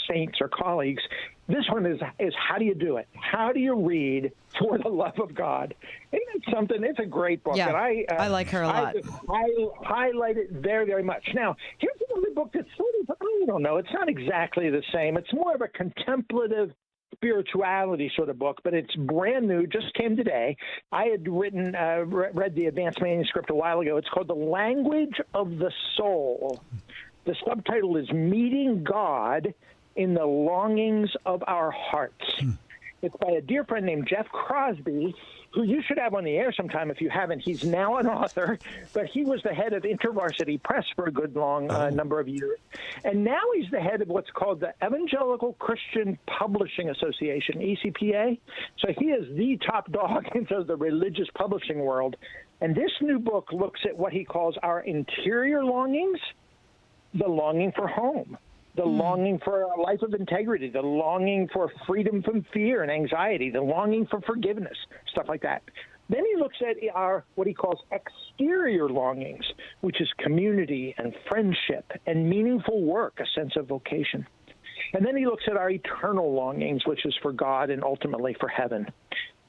saints or colleagues. This one is how do you do it? How do you read for the love of God? Isn't it something? It's a great book. Yeah, and I like her a lot. I highlight it very, very much. Now, here's another book that's sort of, I don't know, it's not exactly the same. It's more of a contemplative spirituality sort of book, but it's brand new, just came today. I had read the advanced manuscript a while ago. It's called The Language of the Soul. The subtitle is Meeting God in the Longings of Our Hearts. It's by a dear friend named Jeff Crosby, who you should have on the air sometime if you haven't. He's now an author, but he was the head of InterVarsity Press for a good long number of years. And now he's the head of what's called the Evangelical Christian Publishing Association, ECPA. So he is the top dog into the religious publishing world. And this new book looks at what he calls our interior longings, the longing for home, the longing for a life of integrity, the longing for freedom from fear and anxiety, the longing for forgiveness, stuff like that. Then he looks at our what he calls exterior longings, which is community and friendship and meaningful work, a sense of vocation. And then he looks at our eternal longings, which is for God and ultimately for heaven.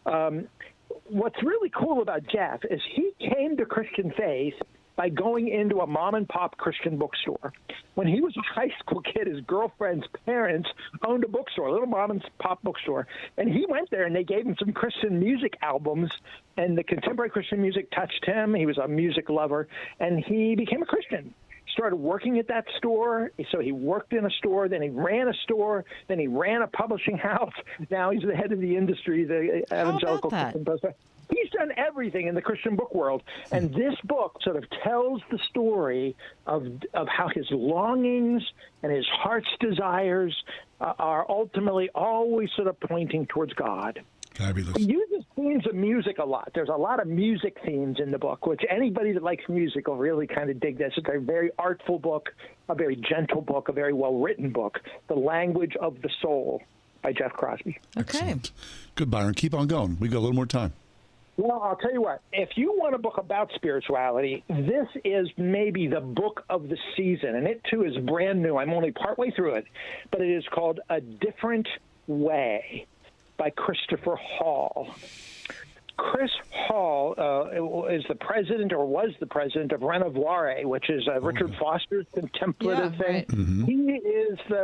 What's really cool about Jeff is he came to Christian faith by going into a mom-and-pop Christian bookstore. When he was a high school kid, his girlfriend's parents owned a bookstore, a little mom-and-pop bookstore. And he went there, and they gave him some Christian music albums, and the contemporary Christian music touched him. He was a music lover, and he became a Christian. Started working at that store. So he worked in a store, then he ran a store, then he ran a publishing house. Now he's the head of the industry, the Evangelical Christian Bookstore. He's done everything in the Christian book world, and this book sort of tells the story of how his longings and his heart's desires are ultimately always sort of pointing towards God. He uses themes of music a lot. There's a lot of music themes in the book, which anybody that likes music will really kind of dig this. It's a very artful book, a very gentle book, a very well-written book, The Language of the Soul by Jeff Crosby. Okay. Excellent. Good, Byron. Keep on going. We got a little more time. Well, I'll tell you what. If you want a book about spirituality, this is maybe the book of the season, and it, too, is brand new. I'm only partway through it, but it is called A Different Way by Christopher Hall. Chris Hall is the president, or was the president, of Renouvare, which is Richard Foster's contemplative thing. Right. Mm-hmm. He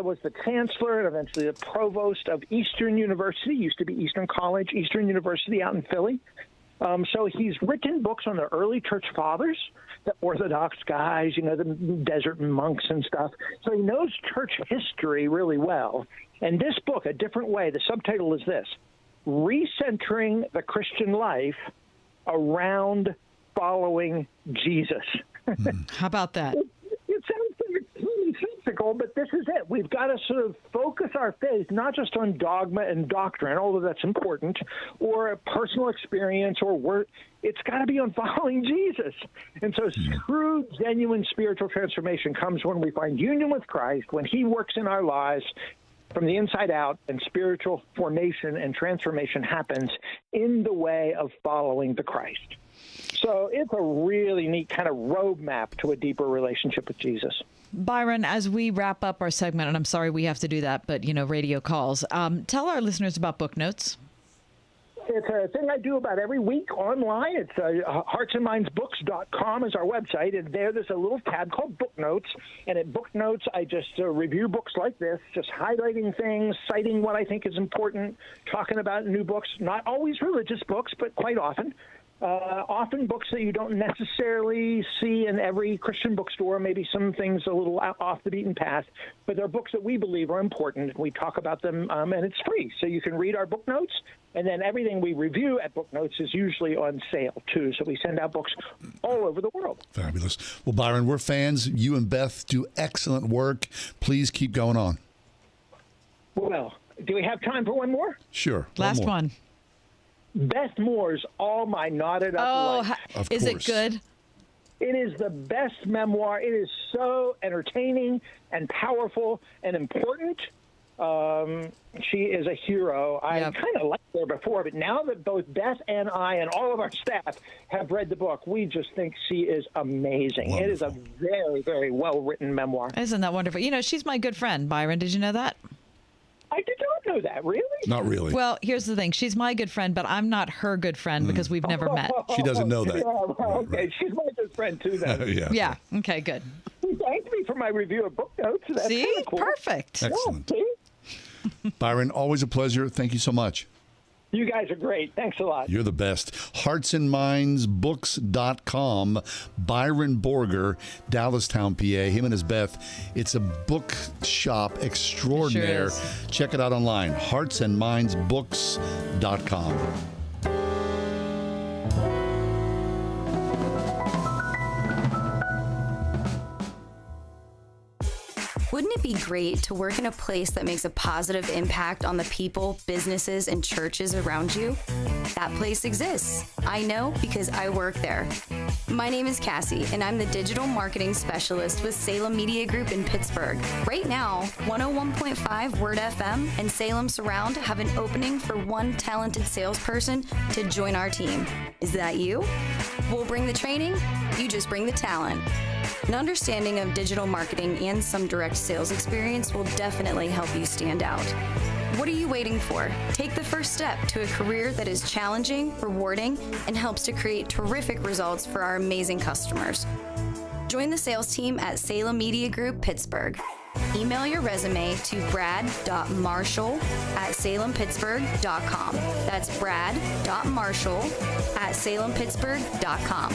was the chancellor and eventually the provost of Eastern University, used to be Eastern College, Eastern University out in Philly. So he's written books on the early church fathers, the Orthodox guys, you know, the desert monks and stuff. So he knows church history really well. And this book, A Different Way, the subtitle is this: Recentering the Christian Life Around Following Jesus. How about that? It sounds nonsensical, but this is it. We've got to sort of focus our faith not just on dogma and doctrine, although that's important, or a personal experience or work. It's got to be on following Jesus. And so true, genuine spiritual transformation comes when we find union with Christ, when he works in our lives from the inside out, and spiritual formation and transformation happens in the way of following the Christ. So it's a really neat kind of roadmap to a deeper relationship with Jesus. Byron, as we wrap up our segment, and I'm sorry we have to do that, but, radio calls, tell our listeners about Book Notes. It's a thing I do about every week online. It's heartsandmindsbooks.com is our website, and there's a little tab called Book Notes. And at Book Notes, I just review books like this, just highlighting things, citing what I think is important, talking about new books, not always religious books, but quite often. Often books that you don't necessarily see in every Christian bookstore, maybe some things a little off the beaten path, but they're books that we believe are important. We talk about them, and it's free. So you can read our Book Notes, and then everything we review at Book Notes is usually on sale, too. So we send out books all over the world. Fabulous. Well, Byron, we're fans. You and Beth do excellent work. Please keep going on. Well, do we have time for one more? Sure. Last one. Beth Moore's All My Knotted Up Life. Is it good? It is the best memoir. It is so entertaining and powerful and important. She is a hero. I kind of liked her before, but now that both Beth and I and all of our staff have read the book, we just think she is amazing. Wonderful. It is a very, very well-written memoir. Isn't that wonderful? She's my good friend, Byron. Did you know that? I did not know that. Really? Not really. Well, here's the thing. She's my good friend, but I'm not her good friend because we've never met. She doesn't know that. Okay, she's my good friend, too, then. Yeah. Okay, good. She thanked me for my review of Book Notes. That's See? cool. Perfect. Excellent. Yeah, see? Byron, always a pleasure. Thank you so much. You guys are great. Thanks a lot. You're the best. Heartsandmindsbooks.com. Byron Borger, Dallastown, PA. Him and his Beth. It's a book shop extraordinaire. Sure is. Check it out online. Heartsandmindsbooks.com. Wouldn't it be great to work in a place that makes a positive impact on the people, businesses, and churches around you? That place exists. I know because I work there. My name is Cassie, and I'm the digital marketing specialist with Salem Media Group in Pittsburgh. Right now, 101.5 Word FM and Salem Surround have an opening for one talented salesperson to join our team. Is that you? We'll bring the training, you just bring the talent. An understanding of digital marketing and some direct sales experience will definitely help you stand out. What are you waiting for? Take the first step to a career that is challenging, rewarding, and helps to create terrific results for our amazing customers. Join the sales team at Salem Media Group, Pittsburgh. Email your resume to brad.marshall@salempittsburgh.com. That's brad.marshall@salempittsburgh.com.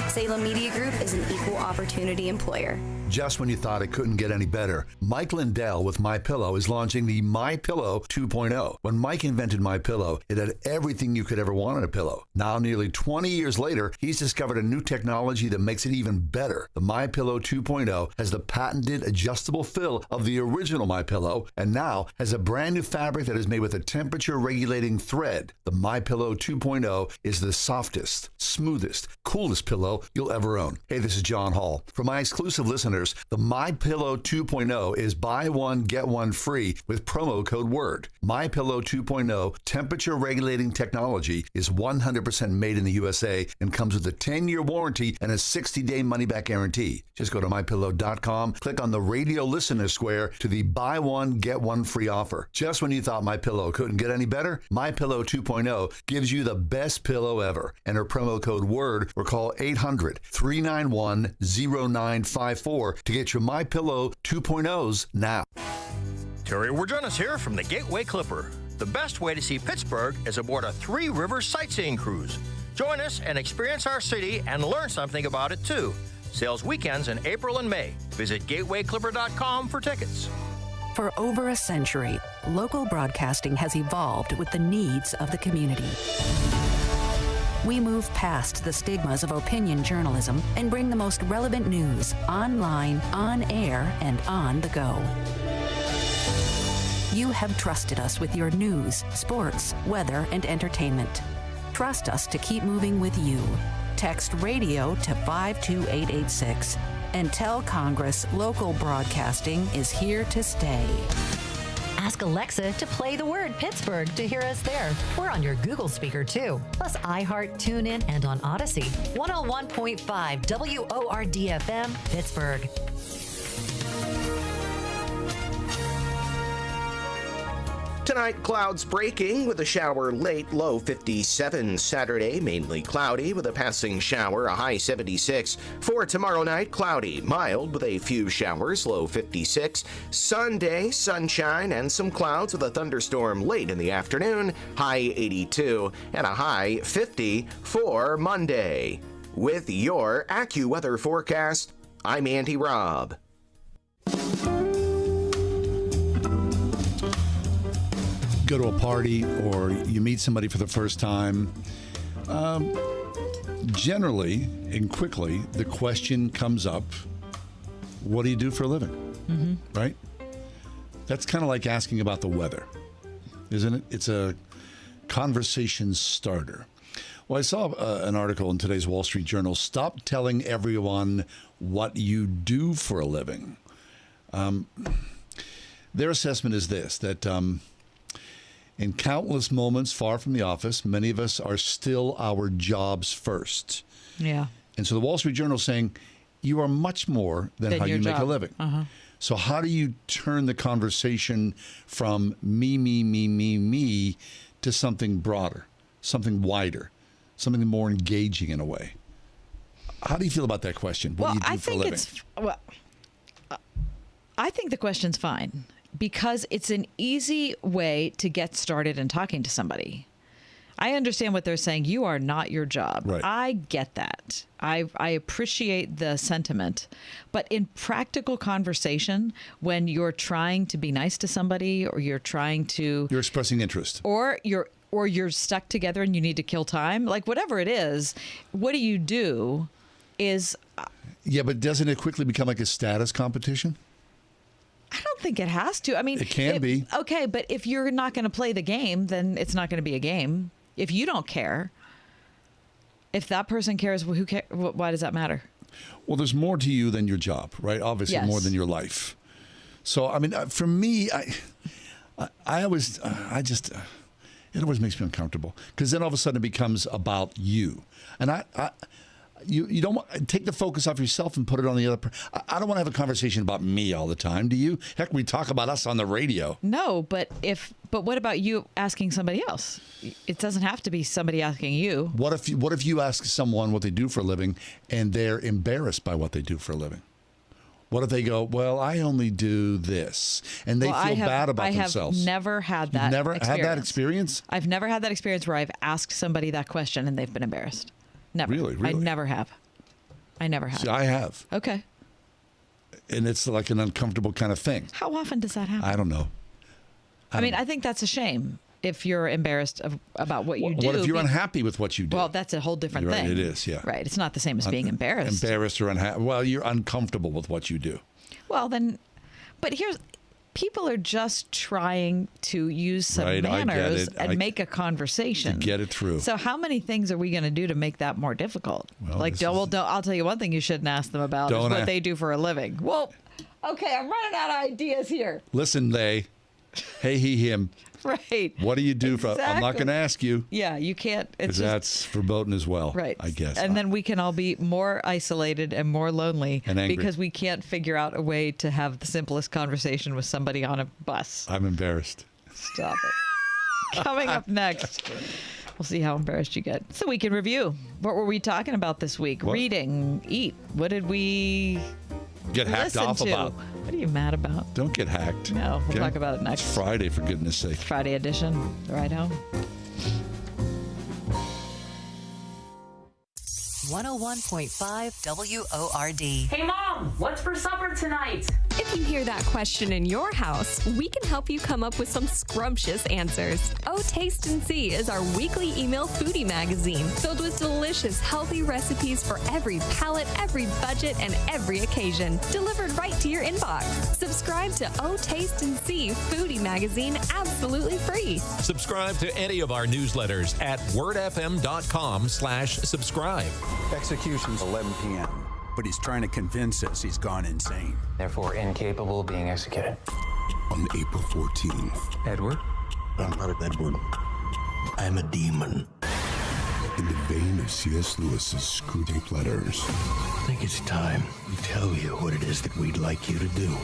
Salem Media Group is an equal opportunity employer. Just when you thought it couldn't get any better, Mike Lindell with MyPillow is launching the MyPillow 2.0. When Mike invented MyPillow, it had everything you could ever want in a pillow. Now, nearly 20 years later, he's discovered a new technology that makes it even better. The MyPillow 2.0 has the patented adjustable fill of the original MyPillow, and now has a brand new fabric that is made with a temperature-regulating thread. The MyPillow 2.0 is the softest, smoothest, coolest pillow you'll ever own. Hey, this is John Hall. For my exclusive listeners, the MyPillow 2.0 is buy one, get one free with promo code WORD. MyPillow 2.0 temperature regulating technology is 100% made in the USA and comes with a 10-year warranty and a 60-day money-back guarantee. Just go to MyPillow.com, click on the radio listener square to the buy one, get one free offer. Just when you thought MyPillow couldn't get any better, MyPillow 2.0 gives you the best pillow ever. Enter promo code WORD or call 800-391-0954 to get your MyPillow 2.0s now. Terry Wirjonas here from the Gateway Clipper. The best way to see Pittsburgh is aboard a Three Rivers sightseeing cruise. Join us and experience our city and learn something about it too. Sales weekends in April and May. Visit gatewayclipper.com for tickets. For over a century, local broadcasting has evolved with the needs of the community. We move past the stigmas of opinion journalism and bring the most relevant news online, on air, and on the go. You have trusted us with your news, sports, weather, and entertainment. Trust us to keep moving with you. Text radio to 52886 and tell Congress local broadcasting is here to stay. Ask Alexa to play the word Pittsburgh to hear us there. We're on your Google speaker, too. Plus iHeart, TuneIn, and on Odyssey. 101.5 WORD FM, Pittsburgh. Tonight, clouds breaking with a shower late, low 57. Saturday, mainly cloudy with a passing shower, a high 76. For tomorrow night, cloudy, mild with a few showers, low 56. Sunday, sunshine and some clouds with a thunderstorm late in the afternoon, high 82, and a high 50 for Monday. With your AccuWeather forecast, I'm Andy Robb. Go to a party or you meet somebody for the first time, generally and quickly, the question comes up, what do you do for a living? Mm-hmm. Right? That's kind of like asking about the weather, isn't it? It's a conversation starter. Well, I saw an article in today's Wall Street Journal, stop telling everyone what you do for a living. Their assessment is this, that in countless moments far from the office, many of us are still our jobs first. Yeah. And so the Wall Street Journal is saying, you are much more than how you make a living. Uh-huh. So how do you turn the conversation from me to something broader, something wider, something more engaging in a way? How do you feel about that question? What do you do for a living? I think the question's fine because it's an easy way to get started in talking to somebody. I understand what they're saying. You are not your job. Right. I get that. I appreciate the sentiment. But in practical conversation, when you're trying to be nice to somebody or you're trying to... You're expressing interest. Or you're stuck together and you need to kill time, like whatever it is, what do you do is... Yeah, but doesn't it quickly become like a status competition? I don't think it has to. I mean, it can be. Okay, but if you're not going to play the game, then it's not going to be a game. If you don't care, if that person cares, well, who cares? Why does that matter? Well, there's more to you than your job, right? Obviously, Yes. more than your life. So, I mean, for me, it always makes me uncomfortable because then all of a sudden it becomes about you, and you don't want take the focus off yourself and put it on the other. I don't want to have a conversation about me all the time. Do you? Heck, we talk about us on the radio. No, but what about you asking somebody else? It doesn't have to be somebody asking you. What if you ask someone what they do for a living and they're embarrassed by what they do for a living? What if they go, well, I only do this, and they feel bad about themselves? I have never had that. You've never had that experience? I've never had that experience where I've asked somebody that question and they've been embarrassed. Never. Really? I never have. See, I have. Okay. And it's like an uncomfortable kind of thing. How often does that happen? I don't know. I think that's a shame if you're embarrassed about what you do. What if you're unhappy with what you do? Well, that's a whole different You're thing. right, it is, yeah. Right. It's not the same as being embarrassed. Embarrassed or unhappy. Well, you're uncomfortable with what you do. Well, then, but people are just trying to use some manners and make a conversation. To get it through. So how many things are we going to do to make that more difficult? Well, I'll tell you one thing you shouldn't ask them about is what they do for a living. Well, okay, I'm running out of ideas here. Listen, they. Hey, he, him. Right. What do you do for... I'm not going to ask you. Yeah, you can't. It's that's verboten as well, right. I guess. And then we can all be more isolated and more lonely and angry because we can't figure out a way to have the simplest conversation with somebody on a bus. I'm embarrassed. Stop it. Coming up next, we'll see how embarrassed you get. So we can review. What were we talking about this week? What? Reading, eat. What did we get hacked listen off to? about? What are you mad about? Don't get hacked. No, we'll Okay? talk about it next. It's Friday, for goodness sake. Friday edition. The ride home. 101.5 WORD. Hey, Mom, what's for supper tonight? If you hear that question in your house, we can help you come up with some scrumptious answers. Oh, Taste and See is our weekly email foodie magazine filled with delicious, healthy recipes for every palate, every budget, and every occasion, delivered right to your inbox. Subscribe to Oh, Taste and See foodie magazine absolutely free. Subscribe to any of our newsletters at wordfm.com/subscribe. Execution's 11 p.m., but he's trying to convince us he's gone insane. Therefore incapable of being executed. On April 14th. Edward? I'm not Edward. I'm a demon. In the vein of C.S. Lewis's Screwtape Letters. I think it's time we tell you what it is that we'd like you to do.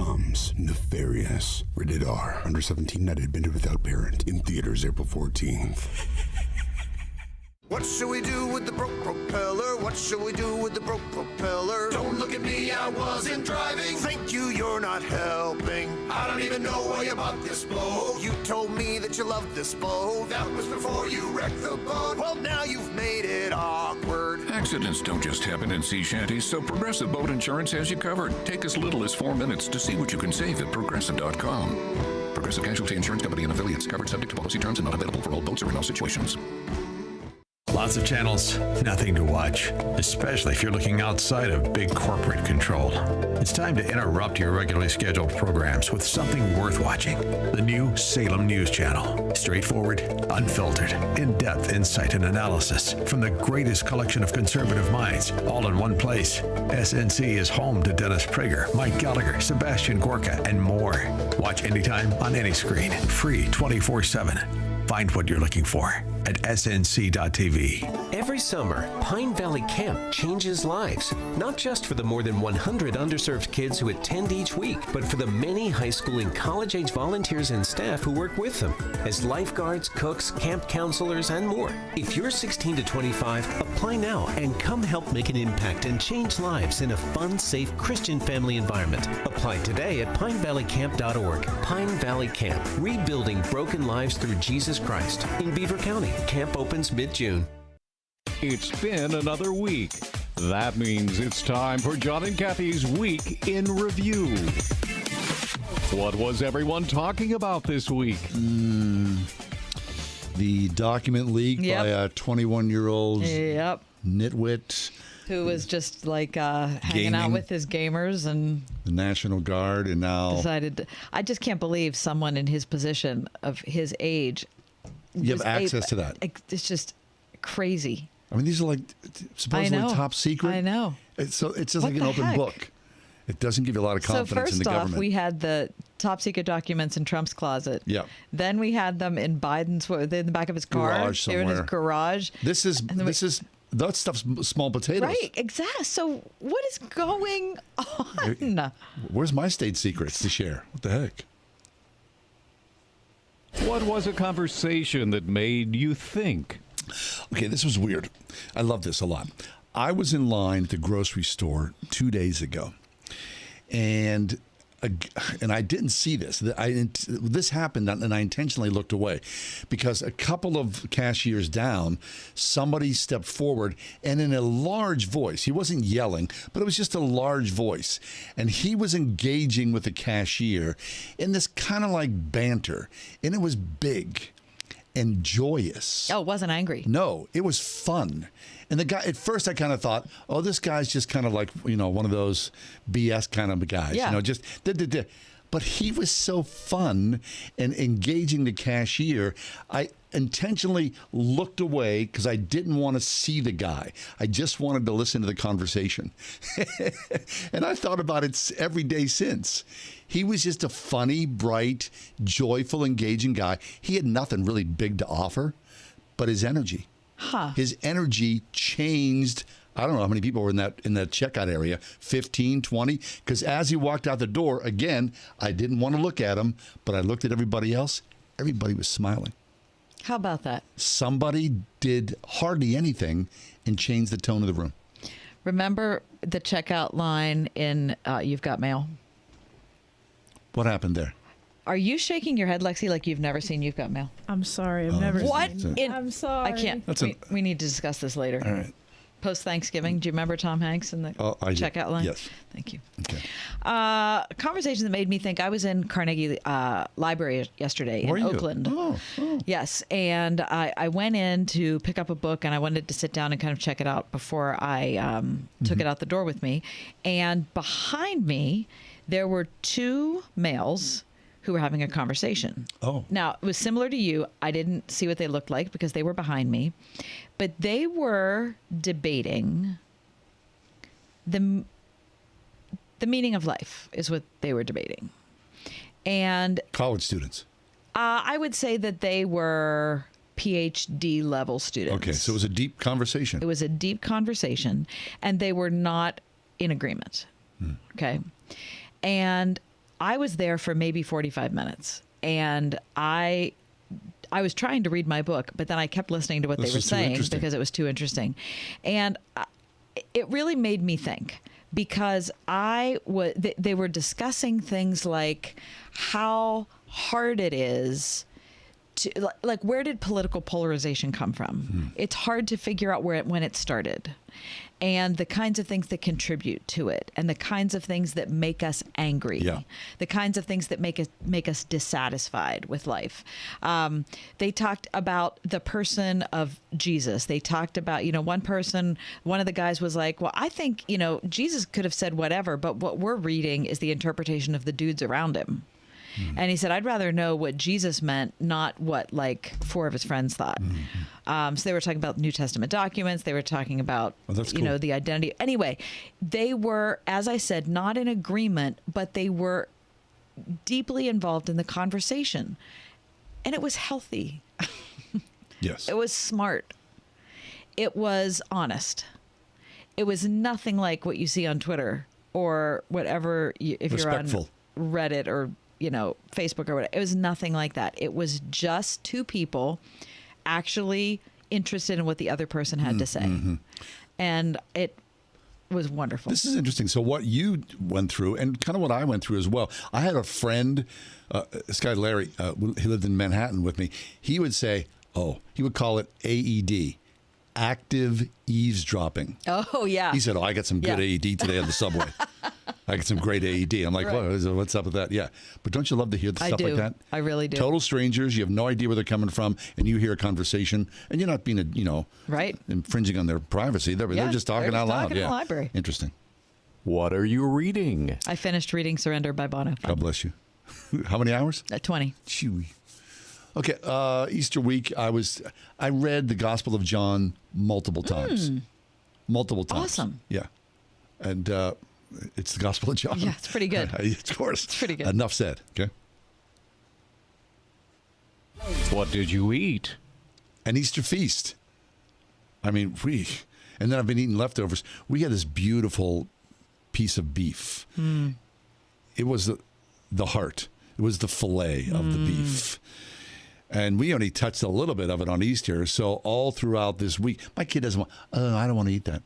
becomes nefarious. Rated R. Under 17, not admitted without parent. In theaters April 14th. What shall we do with the broke propeller? What shall we do with the broke propeller? Don't look at me, I wasn't driving. Thank you, you're not helping. I don't even know why you bought this boat. You told me that you loved this boat. That was before you wrecked the boat. Well, now you've made it awkward. Accidents don't just happen in sea shanties, so Progressive Boat Insurance has you covered. Take as little as 4 minutes to see what you can save at Progressive.com. Progressive Casualty Insurance Company and affiliates. Covered subject to policy terms and not available for all boats or in all situations. Lots of channels, nothing to watch, especially if you're looking outside of big corporate control. It's time to interrupt your regularly scheduled programs with something worth watching. The new Salem News Channel. Straightforward, unfiltered, in-depth insight and analysis from the greatest collection of conservative minds, all in one place. SNC is home to Dennis Prager, Mike Gallagher, Sebastian Gorka, and more. Watch anytime on any screen. Free 24/7. Find what you're looking for at snc.tv. Every summer, Pine Valley Camp changes lives, not just for the more than 100 underserved kids who attend each week, but for the many high school and college-age volunteers and staff who work with them as lifeguards, cooks, camp counselors, and more. If you're 16 to 25, apply now and come help make an impact and change lives in a fun, safe Christian family environment. Apply today at pinevalleycamp.org. Pine Valley Camp, rebuilding broken lives through Jesus Christ in Beaver County. Camp opens mid-June. It's been another week. That means it's time for John and Kathy's Week in Review. What was everyone talking about this week? The document leaked by a 21-year-old nitwit. Who was just like hanging out with his gamers and the National Guard, and now decided. I just can't believe someone in his position of his age. You have access to that. It's just crazy. I mean, these are like supposedly top secret. I know. It's just like an open book. It doesn't give you a lot of confidence in the government. So first off, we had the top secret documents in Trump's closet. Yeah. Then we had them in Biden's, in the back of his car. Garage somewhere. They were in his garage. This is that stuff's small potatoes. Right, exactly. So what is going on? Where's my state secrets to share? What the heck? What was a conversation that made you think? Okay, this was weird. I love this a lot. I was in line at the grocery store 2 days ago, and I didn't see this. This happened, and I intentionally looked away because a couple of cashiers down, somebody stepped forward, and in a large voice, he wasn't yelling, but it was just a large voice, and he was engaging with the cashier in this kind of like banter, and it was big and joyous. Oh, it wasn't angry. No, it was fun. And the guy, at first I kind of thought, oh, this guy's just kind of like, one of those BS kind of guys, just But he was so fun and engaging the cashier. I intentionally looked away because I didn't want to see the guy. I just wanted to listen to the conversation. And I thought about it every day since. He was just a funny, bright, joyful, engaging guy. He had nothing really big to offer, but his energy. His energy changed. I don't know how many people were in that checkout area, 15, 20, because as he walked out the door, again, I didn't want to look at him, but I looked at everybody else. Everybody was smiling. How about that? Somebody did hardly anything and changed the tone of the room. Remember the checkout line in You've Got Mail? What happened there? Are you shaking your head, Lexi, like you've never seen You've Got Mail? I'm sorry. I've never seen it. I'm sorry. I can't. We need to discuss this later. All right. Post-Thanksgiving. Do you remember Tom Hanks in the checkout line? Yes. Thank you. Okay. Conversation that made me think. I was in Carnegie Library yesterday in Oakland. Oh. Yes. And I went in to pick up a book, and I wanted to sit down and kind of check it out before I took it out the door with me. And behind me, there were two males who were having a conversation. Oh. Now, it was similar to you. I didn't see what they looked like because they were behind me. But they were debating the meaning of life is what they were debating. And college students. I would say that they were PhD level students. Okay, so it was a deep conversation. It was a deep conversation, and they were not in agreement. Okay. And I was there for maybe 45 minutes, and I was trying to read my book, but then I kept listening to what they were saying because it was too interesting. And it really made me think, because they were discussing things like how hard it is to, like, where did political polarization come from? It's hard to figure out when it started, and the kinds of things that contribute to it, and the kinds of things that make us angry, the kinds of things that make us dissatisfied with life. They talked about the person of Jesus. They talked about, one of the guys was like, well, I think, Jesus could have said whatever, but what we're reading is the interpretation of the dudes around him. And he said, I'd rather know what Jesus meant, not what like 4 of his friends thought. So they were talking about New Testament documents. They were talking about, the identity. Anyway, they were, as I said, not in agreement, but they were deeply involved in the conversation. And it was healthy. Yes. It was smart. It was honest. It was nothing like what you see on Twitter or whatever, if you're on Reddit or Facebook or whatever. It was nothing like that. It was just 2 people actually interested in what the other person had to say. And it was wonderful. This is interesting. So what you went through, and kind of what I went through as well. I had a friend, this guy Larry, he lived in Manhattan with me. He would say, he would call it AED, active eavesdropping. Oh, yeah. He said, I got some good AED today on the subway. I got some great AED. I'm like, what's up with that? Yeah. But don't you love to hear stuff like that? I really do. Total strangers. You have no idea where they're coming from, and you hear a conversation, and you're not being, infringing on their privacy. They're just talking out loud. In the library. Interesting. What are you reading? I finished reading Surrender by Bono. God bless you. How many hours? 20. Chewy. Okay. Easter week, I read the Gospel of John multiple times. Multiple times. Awesome. Yeah. And it's the Gospel of John. Yeah, it's pretty good. Of course. It's pretty good. Enough said. Okay. What did you eat? An Easter feast. I mean, and then I've been eating leftovers. We had this beautiful piece of beef. It was the heart. It was the fillet of the beef. And we only touched a little bit of it on Easter. So all throughout this week, my kid doesn't want, I don't want to eat that.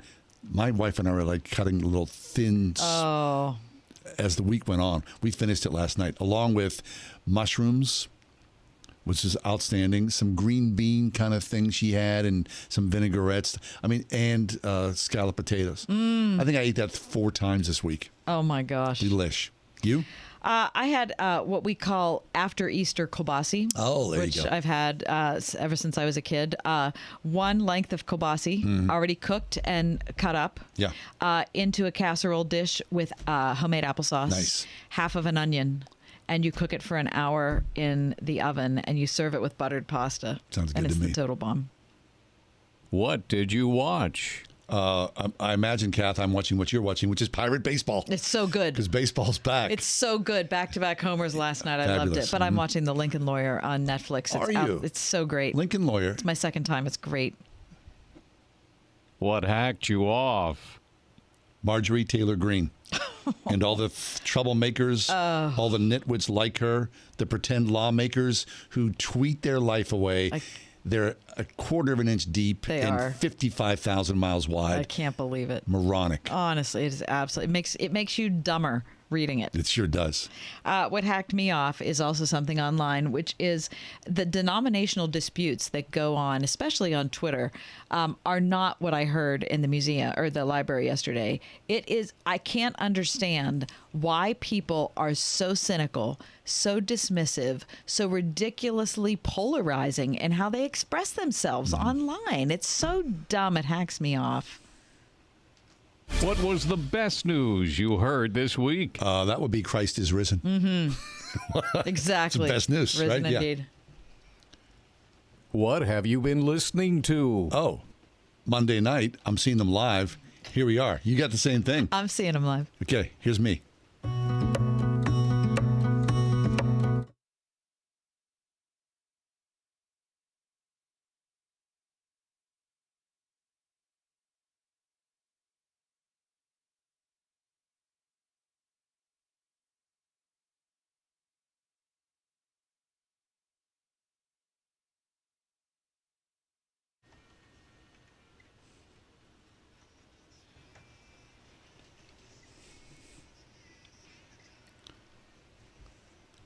My wife and I were like cutting little thin as the week went on. We finished it last night, along with mushrooms, which is outstanding, some green bean kind of thing she had, and some vinaigrettes. And scalloped potatoes. I think I ate that 4 times this week. Oh, my gosh. Delish. You? I had what we call after Easter kielbasi. Oh, there you which go. I've had ever since I was a kid. 1 length of kielbasi, already cooked and cut up, into a casserole dish with homemade applesauce. Nice. Half of an onion, and you cook it for an hour in the oven, and you serve it with buttered pasta. Sounds good and to me. it's the total bomb. What did you watch? I imagine, Kath, I'm watching what you're watching, which is Pirate Baseball. It's so good. Because baseball's back. It's so good. Back-to-back homers last night. I loved it. But I'm watching The Lincoln Lawyer on Netflix. Are you? It's so great. Lincoln Lawyer. It's my second time. It's great. What hacked you off? Marjorie Taylor Greene. And all the troublemakers, all the nitwits like her, the pretend lawmakers who tweet their life away. They're a quarter of an inch deep and 55,000 miles wide. I can't believe it. Moronic. Honestly, it is absolutely. It makes you dumber reading it. It sure does. What hacked me off is also something online, which is the denominational disputes that go on, especially on Twitter, are not what I heard in the museum or the library yesterday. It is. I can't understand why people are so cynical, so dismissive, so ridiculously polarizing in how they express themselves online. It's so dumb. It hacks me off. What was the best news you heard this week? That would be Christ is risen. Exactly. It's the best news, Risen right? indeed. Yeah. What have you been listening to? Oh, Monday night, I'm seeing them live. Here we are. You got the same thing. I'm seeing them live. Okay, here's me.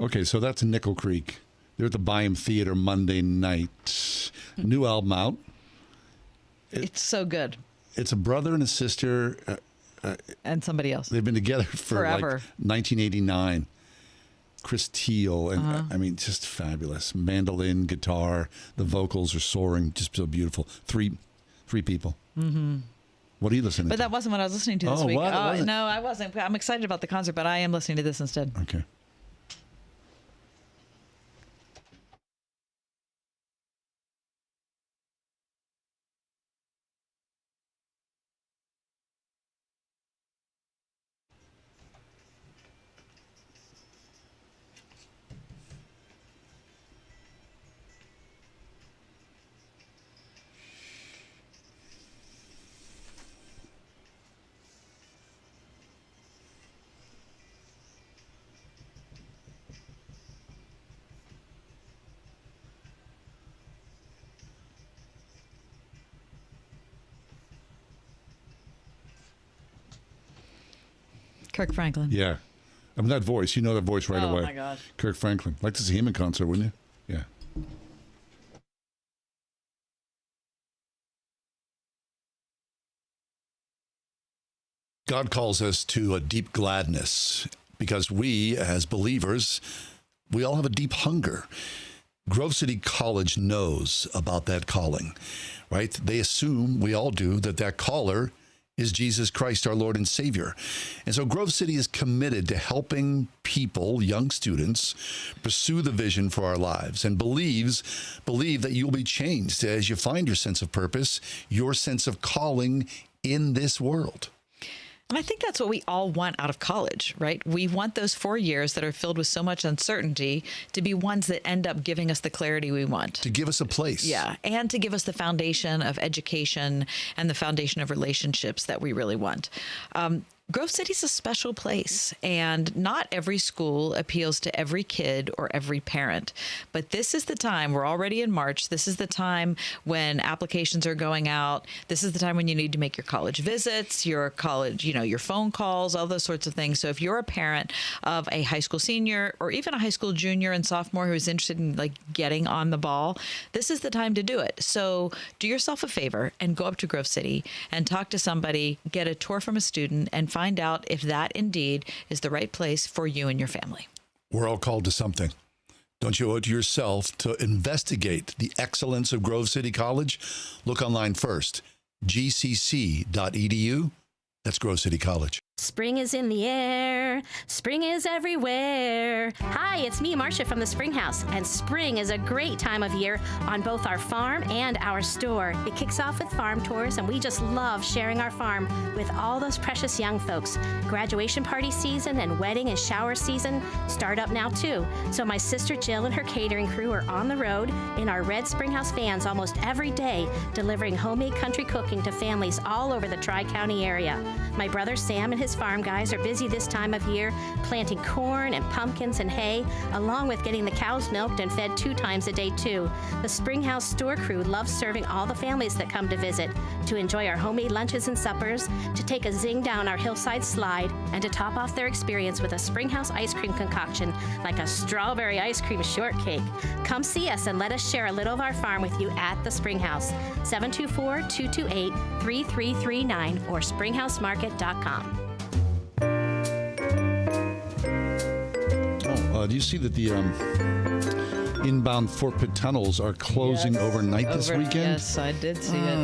Okay, so that's Nickel Creek. They're at the Byham Theater Monday night. New album out. It's so good. It's a brother and a sister. And somebody else. They've been together for forever. Like 1989. Chris Teal. And I mean, just fabulous. Mandolin, guitar. The vocals are soaring. Just so beautiful. Three people. Mm-hmm. What are you listening to? But that wasn't what I was listening to this week. What? No, I wasn't. I'm excited about the concert, but I am listening to this instead. Okay. Kirk Franklin. Yeah. I mean, that voice, you know that voice right away. Oh, my God. Kirk Franklin. Like to see him in concert, wouldn't you? Yeah. God calls us to a deep gladness because we, as believers, we all have a deep hunger. Grove City College knows about that calling, right? They assume, we all do, that caller is Jesus Christ, our Lord and Savior. And so Grove City is committed to helping people, young students, pursue the vision for our lives and believe that you'll be changed as you find your sense of purpose, your sense of calling in this world. And I think that's what we all want out of college, right? We want those 4 years that are filled with so much uncertainty to be ones that end up giving us the clarity we want. To give us a place. Yeah. And to give us the foundation of education and the foundation of relationships that we really want. Grove City's a special place, and not every school appeals to every kid or every parent. But this is the time, we're already in March, this is the time when applications are going out. This is the time when you need to make your college visits, your college, your phone calls, all those sorts of things. So if you're a parent of a high school senior or even a high school junior and sophomore who is interested in getting on the ball, this is the time to do it. So do yourself a favor and go up to Grove City and talk to somebody, get a tour from a student, and find out if that indeed is the right place for you and your family. We're all called to something. Don't you owe it to yourself to investigate the excellence of Grove City College? Look online first, gcc.edu. That's Grove City College. Spring is in the air. Spring is everywhere. Hi, it's me, Marcia from the Spring House, and spring is a great time of year on both our farm and our store. It kicks off with farm tours, and we just love sharing our farm with all those precious young folks. Graduation party season and wedding and shower season start up now, too. So my sister Jill and her catering crew are on the road in our red Spring House vans almost every day, delivering homemade country cooking to families all over the Tri-County area. My brother Sam and his farm guys are busy this time of year planting corn and pumpkins and hay, along with getting the cows milked and fed 2 times a day too. The Spring House store crew loves serving all the families that come to visit, to enjoy our homemade lunches and suppers, to take a zing down our hillside slide, and to top off their experience with a Spring House ice cream concoction like a strawberry ice cream shortcake. Come see us and let us share a little of our farm with you at the Spring House. 724-228-3339 or springhousemarket.com. Do you see that the inbound Fort Pitt tunnels are closing overnight this weekend? Yes, I did see it.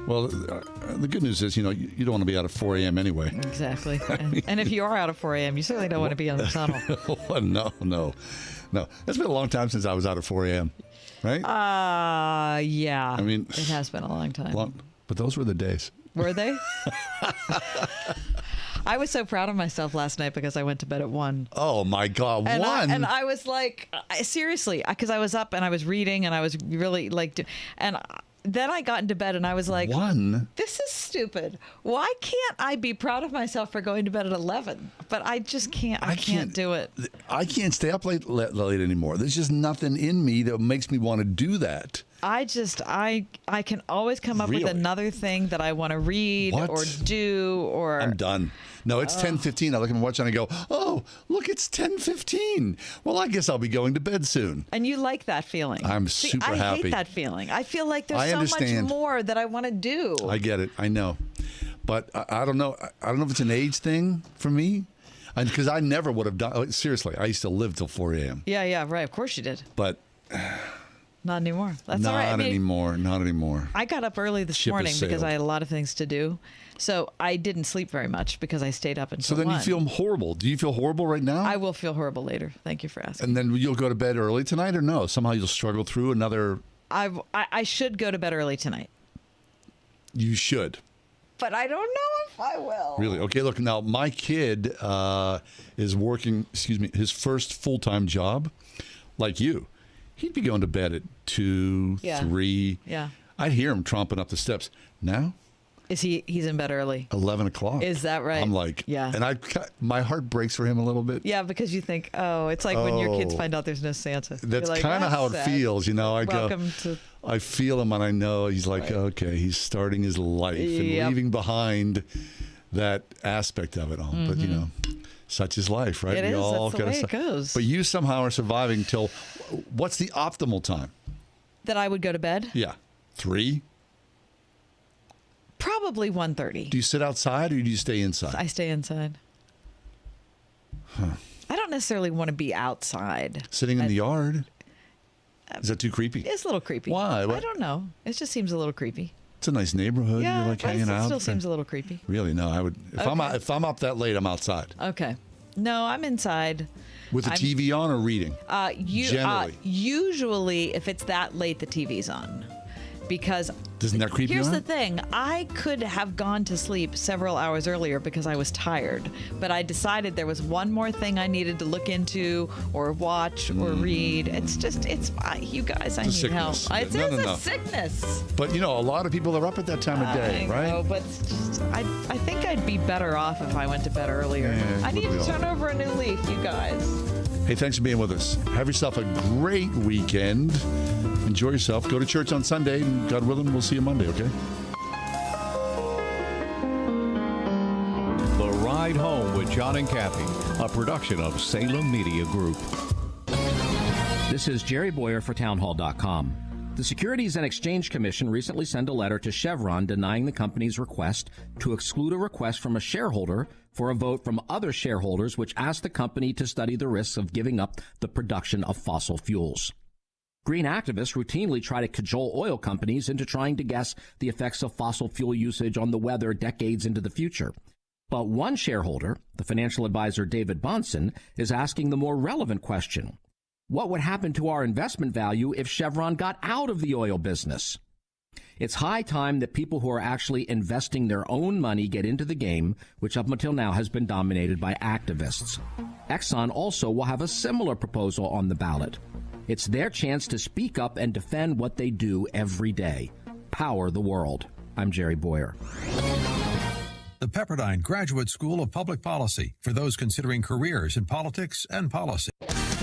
Well, the good news is, you don't want to be out at 4 a.m. anyway. Exactly. And if you are out at 4 a.m., you certainly don't want to be on the tunnel. No. It's been a long time since I was out at 4 a.m., right? Yeah. I mean, it has been a long time. But those were the days. Were they? I was so proud of myself last night because I went to bed at 1. Oh, my God, 1? And I was like, seriously, because I was up and I was reading and I was really and then I got into bed and I was like, 1? This is stupid. Why can't I be proud of myself for going to bed at 11? But I just can't. I can't do it. I can't stay up late anymore. There's just nothing in me that makes me want to do that. I can always come up with another thing that I want to read or do or... I'm done. No, it's 10:15. I look at my watch and I go, oh, look, it's 10:15. Well, I guess I'll be going to bed soon. And you like that feeling. I'm super happy. I hate that feeling. I feel like there's so much more that I want to do. I get it. I know. But I don't know. I don't know if it's an age thing for me. Because I never would have done... Seriously, I used to live till 4 a.m. Yeah, right. Of course you did. But... Not anymore. That's all right. Not anymore. I got up early this morning because I had a lot of things to do. So I didn't sleep very much because I stayed up until 1. So then you feel horrible. Do you feel horrible right now? I will feel horrible later. Thank you for asking. And then you'll go to bed early tonight or no? Somehow you'll struggle through another... I should go to bed early tonight. You should. But I don't know if I will. Really? Okay, look, now my kid is working, his first full-time job, like you. He'd be going to bed at 2, 3. Yeah. I'd hear him tromping up the steps. Now? He's in bed early. 11 o'clock. Is that right? I'm like, and my heart breaks for him a little bit. Yeah, because you think, it's like when your kids find out there's no Santa. That's like, kind of how it feels, you know. I feel him and I know he's like, okay, he's starting his life and leaving behind that aspect of it all. But, you know, such is life, right? That's the way it goes. But you somehow are surviving till, what's the optimal time? That I would go to bed? Yeah. 3? Probably 1:30. Do you sit outside or do you stay inside? I stay inside. Huh. I don't necessarily want to be outside. Sitting in the yard? Is that too creepy? It's a little creepy. Why? I don't know. It just seems a little creepy. It's a nice neighborhood. Yeah, you're like hanging out. It still seems a little creepy. Really? No, I would. If I'm up that late, I'm outside. Okay. No, I'm inside. With the TV on or reading? Generally. Usually, if it's that late, the TV's on. Because doesn't that creep you out? Here's the thing. I could have gone to sleep several hours earlier because I was tired. But I decided there was one more thing I needed to look into or watch or read. It's you guys, I need help. It's a sickness. But, you know, a lot of people are up at that time of day, right? I know, but I think I'd be better off if I went to bed earlier. Yeah, I need to turn over a new leaf, you guys. Hey, thanks for being with us. Have yourself a great weekend. Enjoy yourself. Go to church on Sunday, and God willing, we'll see you Monday, okay? The Ride Home with John and Kathy, a production of Salem Media Group. This is Jerry Boyer for Townhall.com. The Securities and Exchange Commission recently sent a letter to Chevron denying the company's request to exclude a request from a shareholder for a vote from other shareholders, which asked the company to study the risks of giving up the production of fossil fuels. Green activists routinely try to cajole oil companies into trying to guess the effects of fossil fuel usage on the weather decades into the future. But one shareholder, the financial advisor David Bonson, is asking the more relevant question. What would happen to our investment value if Chevron got out of the oil business? It's high time that people who are actually investing their own money get into the game, which up until now has been dominated by activists. Exxon also will have a similar proposal on the ballot. It's their chance to speak up and defend what they do every day. Power the world. I'm Jerry Boyer. The Pepperdine Graduate School of Public Policy for those considering careers in politics and policy.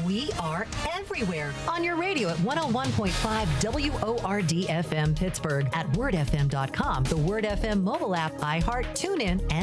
We are everywhere on your radio at 101.5 WORD FM Pittsburgh, at wordfm.com, the Word FM mobile app, iHeart, TuneIn, and